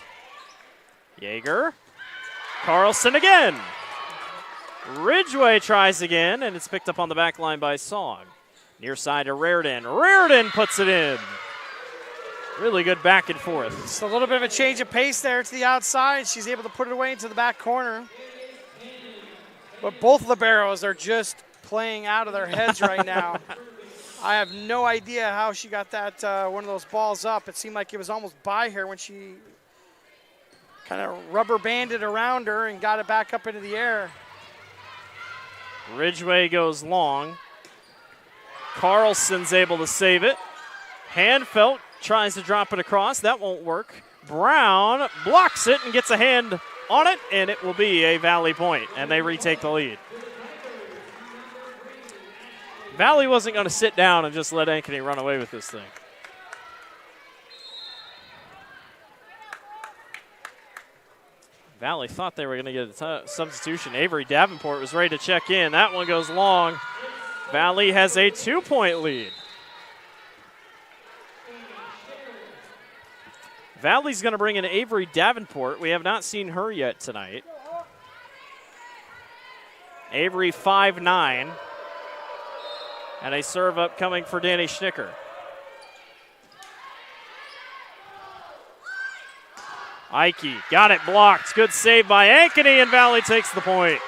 Yeager. Carlson again. Ridgway tries again, and it's picked up on the back line by Song. Near side to Reardon. Reardon puts it in. Really good back and forth. Just a little bit of a change of pace there to the outside. She's able to put it away into the back corner. But both liberos are just playing out of their heads right now. I have no idea how she got that one of those balls up. It seemed like it was almost by her when she kind of rubber banded around her and got it back up into the air. Ridgway goes long. Carlson's able to save it. Hanfelt tries to drop it across. That won't work. Brown blocks it and gets a hand on it, and it will be a Valley point, and they retake the lead. Valley wasn't going to sit down and just let Ankeny run away with this thing. Valley thought they were going to get a substitution. Avery Davenport was ready to check in. That one goes long. Valley has a 2-point lead. Valley's going to bring in Avery Davenport. We have not seen her yet tonight. Avery 5'9". And a serve up coming for Danny Schnicker. Ankeny got it blocked. Good save by Ankeny, and Valley takes the point.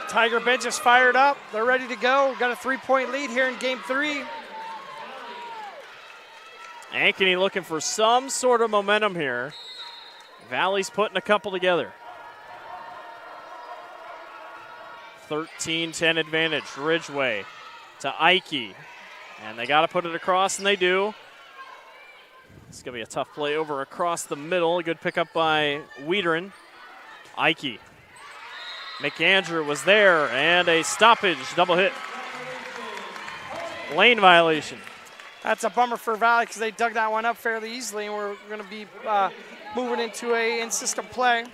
Tiger bench is fired up. They're ready to go. Got a 3-point lead here in game 3. Ankeny looking for some sort of momentum here. Valley's putting a couple together. 13-10 advantage. Ridgeway to Ankeny. And they got to put it across, and they do. It's going to be a tough play over across the middle. A good pickup by Wiederin. Ankeny. McAndrew was there, and a stoppage, double hit. Lane violation. That's a bummer for Valley because they dug that one up fairly easily, and we're going to be moving into a in-system play.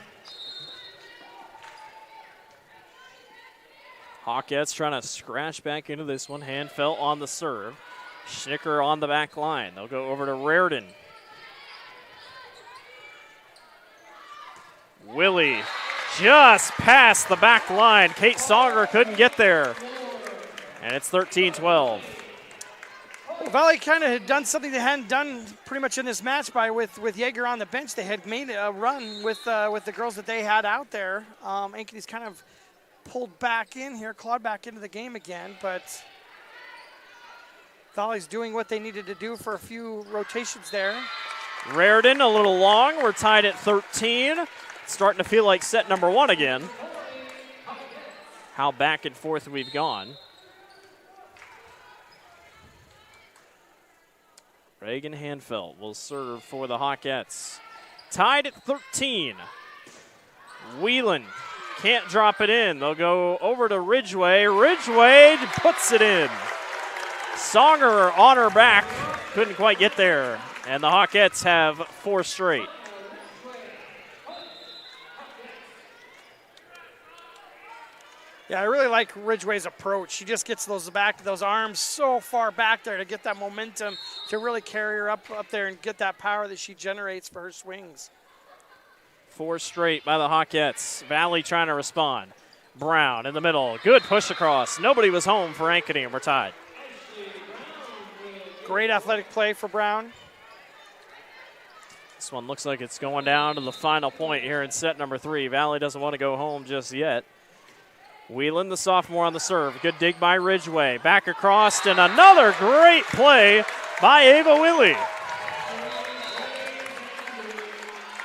Hawkettes trying to scratch back into this one. Handfelt on the serve. Schnicker on the back line. They'll go over to Raritan. Willie just past the back line. Kate Songer couldn't get there. And it's 13-12. Well, Valley kind of had done something they hadn't done pretty much in this match with Yeager on the bench. They had made a run with the girls that they had out there. Ankeny's kind of pulled back in here, clawed back into the game again, but Valley's doing what they needed to do for a few rotations there. Raritan a little long. We're tied at 13. Starting to feel like set number 1 again. How back and forth we've gone. Reagan Handfelt will serve for the Hawkettes. Tied at 13. Whelan can't drop it in. They'll go over to Ridgeway. Ridgeway puts it in. Songer on her back. Couldn't quite get there. And the Hawkettes have 4 straight. Yeah, I really like Ridgeway's approach. She just gets those arms so far back there to get that momentum to really carry her up there and get that power that she generates for her swings. 4 straight by the Hawkettes. Valley trying to respond. Brown in the middle. Good push across. Nobody was home for Ankeny, and we're tied. Great athletic play for Brown. This one looks like it's going down to the final point here in set number 3. Valley doesn't want to go home just yet. Whelan, the sophomore, on the serve. Good dig by Ridgeway. Back across, and another great play by Ava Willie.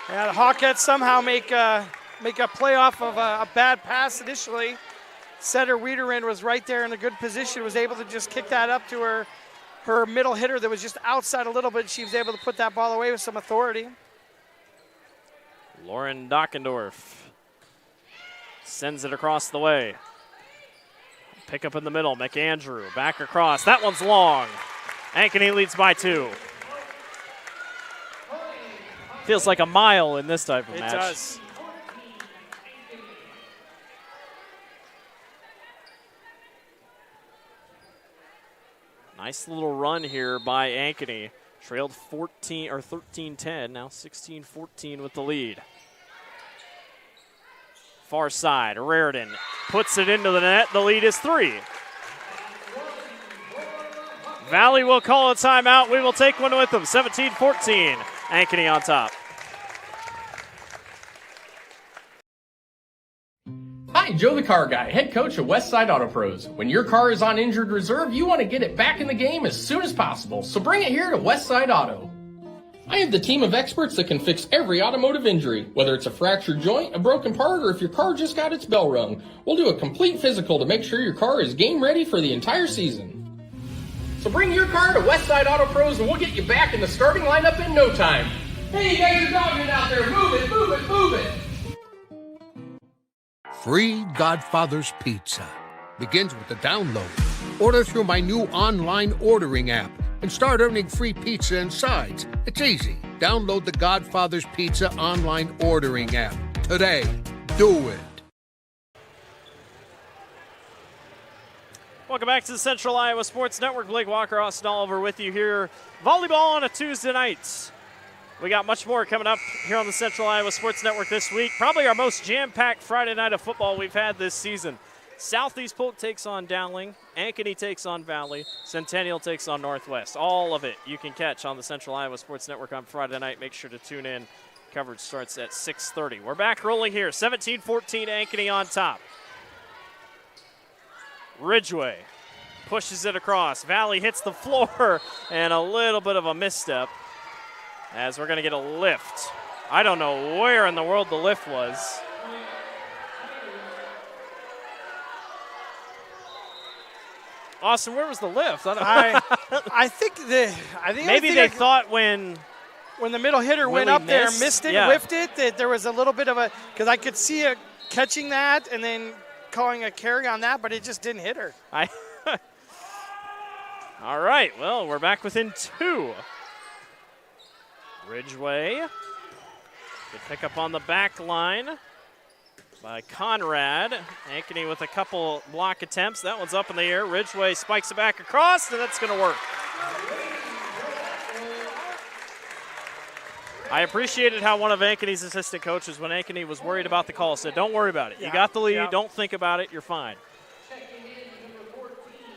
Yeah, the Hawkettes somehow make a play off of a bad pass initially. Setter Wiederin was right there in a good position, was able to just kick that up to her middle hitter that was just outside a little bit. She was able to put that ball away with some authority. Lauren Dockendorf sends it across the way. Pick up in the middle. McAndrew back across. That one's long. Ankeny leads by 2. Feels like a mile in this type of match. It does. Nice little run here by Ankeny. Trailed 13-10, now 16-14 with the lead. Far side, Raritan puts it into the net. The lead is 3. Valley will call a timeout. We will take one with them. 17-14. Ankeny on top. Hi, Joe the Car Guy, head coach of Westside Auto Pros. When your car is on injured reserve, you want to get it back in the game as soon as possible, so bring it here to Westside Auto. I have the team of experts that can fix every automotive injury, whether it's a fractured joint, a broken part, or if your car just got its bell rung. We'll do a complete physical to make sure your car is game ready for the entire season. So bring your car to Westside Auto Pros and we'll get you back in the starting lineup in no time. Hey, you guys are dogging out there. Move it, move it, move it. Free Godfather's Pizza begins with the download. Order through my new online ordering app and start earning free pizza and sides. It's easy. Download the Godfather's Pizza online ordering app today. Do it. Welcome back to the Central Iowa Sports Network. Blake Walker, Austin Oliver with you here. Volleyball on a Tuesday night. We got much more coming up here on the Central Iowa Sports Network this week. Probably our most jam-packed Friday night of football we've had this season. Southeast Polk takes on Dowling. Ankeny takes on Valley. Centennial takes on Northwest. All of it you can catch on the Central Iowa Sports Network on Friday night. Make sure to tune in. Coverage starts at 6:30. We're back rolling here. 17-14 Ankeny on top. Ridgeway pushes it across. Valley hits the floor and a little bit of a misstep as we're going to get a lift. I don't know where in the world the lift was. Austin, where was the lift? I think maybe they thought when the middle hitter went up there, missed it, whiffed it, that there was a little bit of a, because I could see it catching that and then calling a carry on that, but it just didn't hit her. All right, well, we're back within 2. Ridgeway. Good pick up on the back line by Conrad. Ankeny with a couple block attempts. That one's up in the air. Ridgeway spikes it back across, and that's going to work. I appreciated how one of Ankeny's assistant coaches, when Ankeny was worried about the call, said, don't worry about it. You got the lead. Don't think about it. You're fine.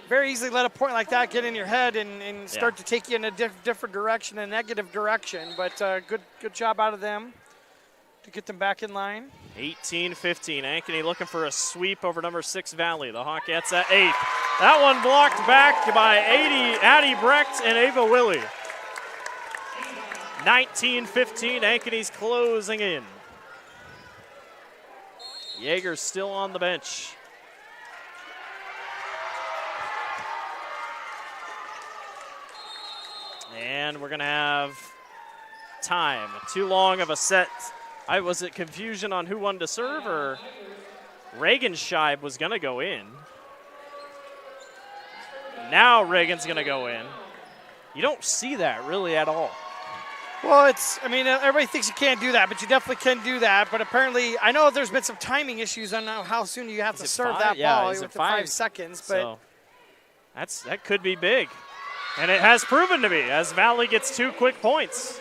Very easily let a point like that get in your head and start to take you in a different direction, a negative direction. But good job out of them to get them back in line. 18-15. Ankeny looking for a sweep over number 6 Valley. The Hawkettes at 8. That one blocked back by Addie Brecht and Ava Willie. 19-15. Ankeny's closing in. Yeager's still on the bench. And we're going to have time. Too long of a set. Was it confusion on who wanted to serve, or Reagan Scheib was going to go in? Now Reagan's going to go in. You don't see that really at all. Well, everybody thinks you can't do that, but you definitely can do that. But apparently, I know there's been some timing issues on how soon you have to serve that ball. Is it 5 seconds? But so that could be big. And it has proven to be, as Valley gets 2 quick points.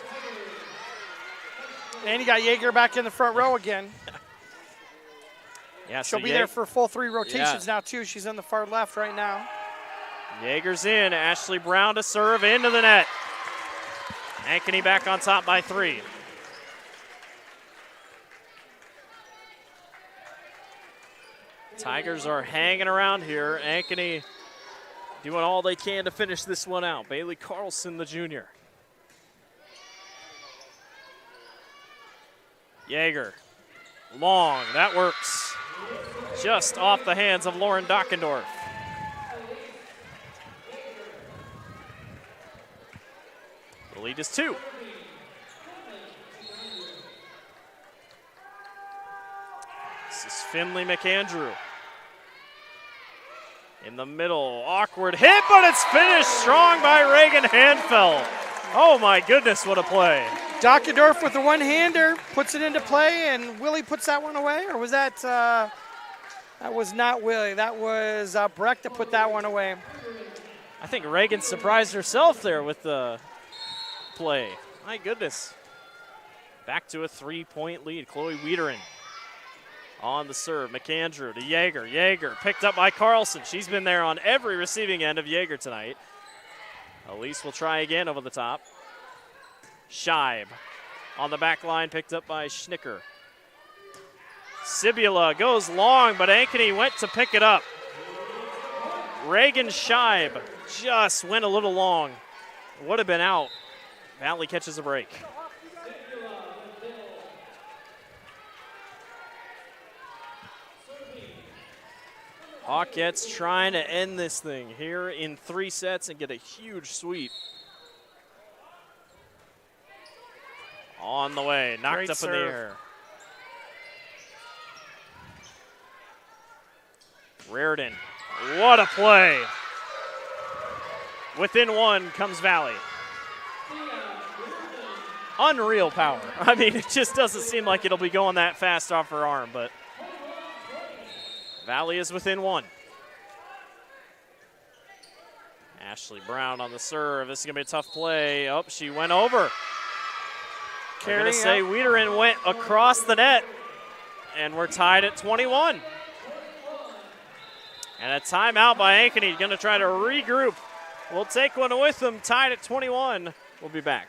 And you got Yeager back in the front row again. So she'll be there for full 3 rotations now, too. She's on the far left right now. Yeager's in. Ashley Brown to serve into the net. Ankeny back on top by 3. Tigers are hanging around here. Ankeny doing all they can to finish this one out. Bailey Carlson, the junior. Yeager, long, that works. Just off the hands of Lauren Dockendorf. The lead is 2. This is Finley McAndrew. In the middle, awkward hit, but it's finished strong by Reagan Hanfeld. Oh my goodness, what a play. Dockendorf with the one-hander puts it into play, and Willie puts that one away? Or was that, that was not Willie. That was Brecht that put that one away. I think Reagan surprised herself there with the play. My goodness. Back to a 3-point lead. Chloe Wiederin on the serve. McAndrew to Yeager. Yeager picked up by Carlson. She's been there on every receiving end of Yeager tonight. Elise will try again over the top. Scheib on the back line, picked up by Schnicker. Sibula goes long, but Ankeny went to pick it up. Reagan Scheib just went a little long. Would have been out. Valley catches a break. Hawkettes trying to end this thing here in 3 sets and get a huge sweep. On the way, knocked Great up serve. in the air. Reardon, what a play. Within 1 comes Valley. Unreal power. I mean, it just doesn't seem like it'll be going that fast off her arm, but Valley is within 1. Ashley Brown on the serve. This is going to be a tough play. Oh, she went over. I'm going to say Wiederin went across the net, and we're tied at 21. And a timeout by Ankeny, going to try to regroup. We'll take one with them, tied at 21. We'll be back.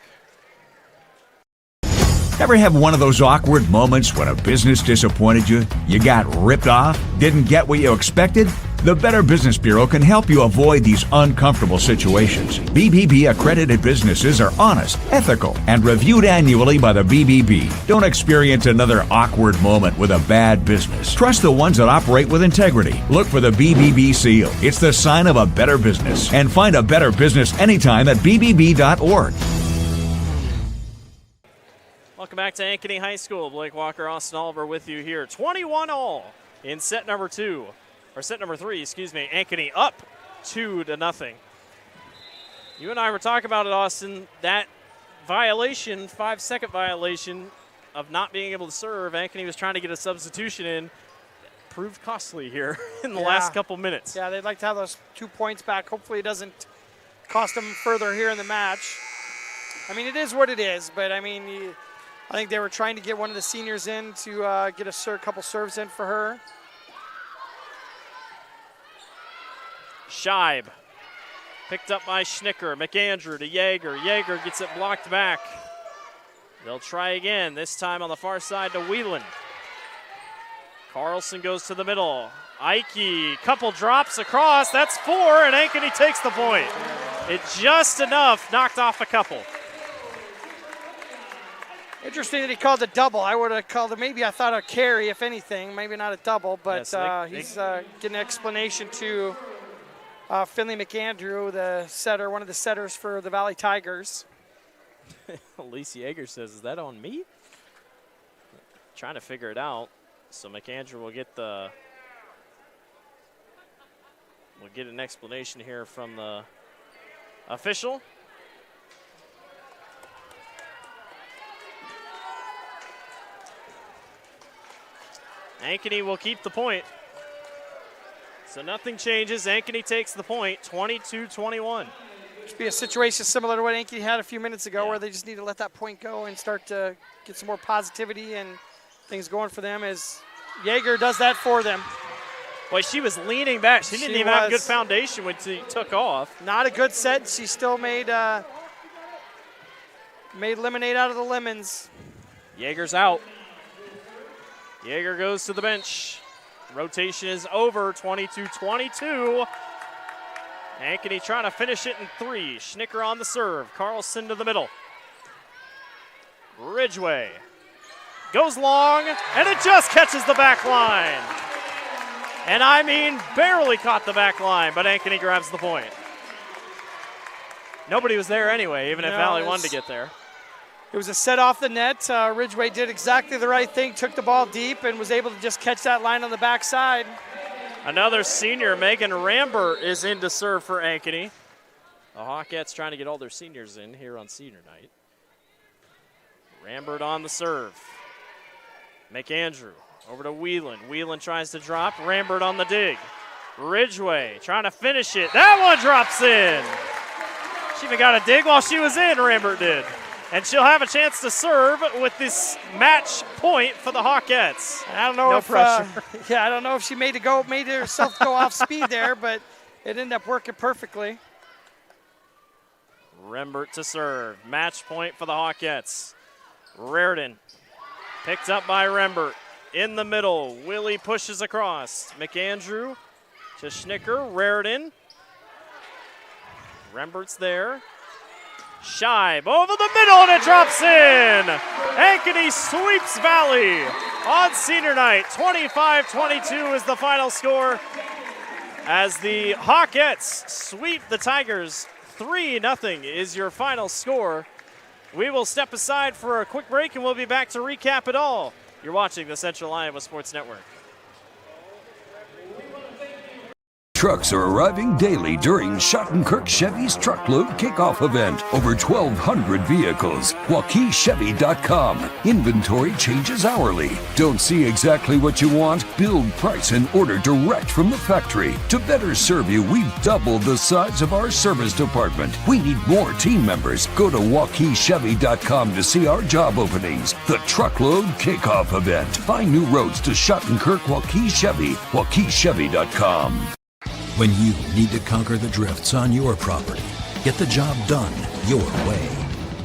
Ever have one of those awkward moments when a business disappointed you? You got ripped off? Didn't get what you expected? The Better Business Bureau can help you avoid these uncomfortable situations. BBB accredited businesses are honest, ethical, and reviewed annually by the BBB. Don't experience another awkward moment with a bad business. Trust the ones that operate with integrity. Look for the BBB seal. It's the sign of a better business. And find a better business anytime at bbb.org. Welcome back to Ankeny High School. Blake Walker, Austin Oliver with you here. 21-all in set number 3, excuse me. Ankeny up 2-0. You and I were talking about it, Austin. That violation, 5-second violation of not being able to serve, Ankeny was trying to get a substitution in, proved costly here in the last couple minutes. Yeah, they'd like to have those 2 points back. Hopefully it doesn't cost them further here in the match. I mean, it is what it is, but I mean, I think they were trying to get one of the seniors in to get a couple serves in for her. Scheib picked up by Schnicker. McAndrew to Yeager. Yeager gets it blocked back. They'll try again, this time on the far side to Whelan. Carlson goes to the middle. Ike, couple drops across. That's 4, and Ankeny takes the point. It just enough, knocked off a couple. Interesting that he called a double. I would have called it, maybe I thought a carry, if anything. Maybe not a double, but he's getting an explanation to Finley McAndrew, the setter, one of the setters for the Valley Tigers. Elise Yeager says, is that on me? Trying to figure it out. So McAndrew will get an explanation here from the official. Ankeny will keep the point. So nothing changes. Ankeny takes the point, 22-21. Should be a situation similar to what Ankeny had a few minutes ago, where they just need to let that point go and start to get some more positivity and things going for them, as Yeager does that for them. Boy, she was leaning back. She didn't even have a good foundation when she took off. Not a good set. She still made lemonade out of the lemons. Yeager's out. Yeager goes to the bench. Rotation is over, 22-22. Ankeny trying to finish it in 3. Schnicker on the serve. Carlson to the middle. Ridgway goes long, and it just catches the back line. And I mean barely caught the back line, but Ankeny grabs the point. Nobody was there anyway, even if Valley wanted to get there. It was a set off the net. Ridgway did exactly the right thing, took the ball deep, and was able to just catch that line on the backside. Another senior, Megan Rambert, is in to serve for Ankeny. The Hawkettes trying to get all their seniors in here on senior night. Rambert on the serve. McAndrew over to Whelan. Whelan tries to drop. Rambert on the dig. Ridgway trying to finish it. That one drops in. She even got a dig while she was in, Rambert did. And she'll have a chance to serve with this match point for the Hawkettes. I don't know pressure. I don't know if she made herself go off speed there, but it ended up working perfectly. Rambert to serve. Match point for the Hawkettes. Raritan picked up by Rambert. In the middle, Willie pushes across. McAndrew to Schnicker. Raritan. Rambert's there. Scheib over the middle, and it drops in. Ankeny sweeps Valley on senior night. 25-22 is the final score as the Hawkettes sweep the Tigers. 3-0 is your final score. We will step aside for a quick break, and we'll be back to recap it all. You're watching the Central Iowa Sports Network. trucks are arriving daily during Schottenkirk Chevy's Truckload Kickoff event. Over 1,200 vehicles. WaukeeChevy.com. Inventory changes hourly. Don't see exactly what you want? Build, price, and order direct from the factory. To better serve you, we've doubled the size of our service department. We need more team members. Go to WaukeeChevy.com to see our job openings. The Truckload Kickoff event. Find new roads to Schottenkirk Waukee Chevy. WaukeeChevy.com. When you need to conquer the drifts on your property, get the job done your way.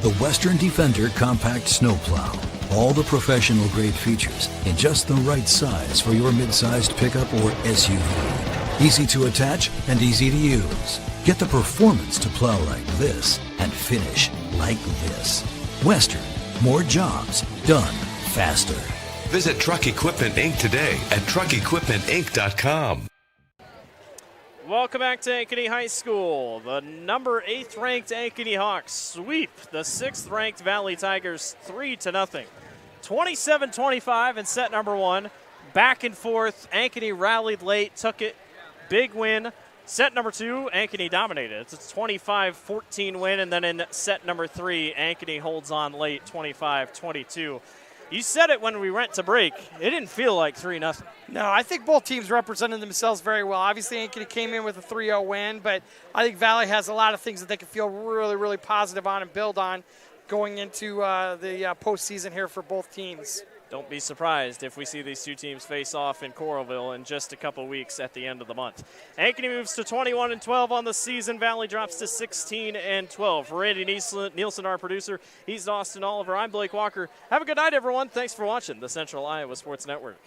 The Western Defender Compact Snowplow. All the professional grade features in just the right size for your mid-sized pickup or SUV. Easy to attach and easy to use. Get the performance to plow like this and finish like this. Western. More jobs done faster. Visit Truck Equipment Inc. today at truckequipmentinc.com. Welcome back to Ankeny High School. The number 8th ranked Ankeny Hawks sweep the 6th ranked Valley Tigers 3-0. 27-25 in set number 1. Back and forth. Ankeny rallied late, took it. Big win. Set number 2, Ankeny dominated. It's a 25-14 win, and then in set number 3, Ankeny holds on late, 25-22. You said it when we went to break. It didn't feel like 3-0. No, I think both teams represented themselves very well. Obviously, Ankeny came in with a 3-0 win, but I think Valley has a lot of things that they can feel really, really positive on and build on going into the postseason here for both teams. Don't be surprised if we see these two teams face off in Coralville in just a couple weeks at the end of the month. Ankeny moves to 21-12 on the season. Valley drops to 16-12. For Randy Nielsen, our producer, he's Austin Oliver. I'm Blake Walker. Have a good night, everyone. Thanks for watching the Central Iowa Sports Network.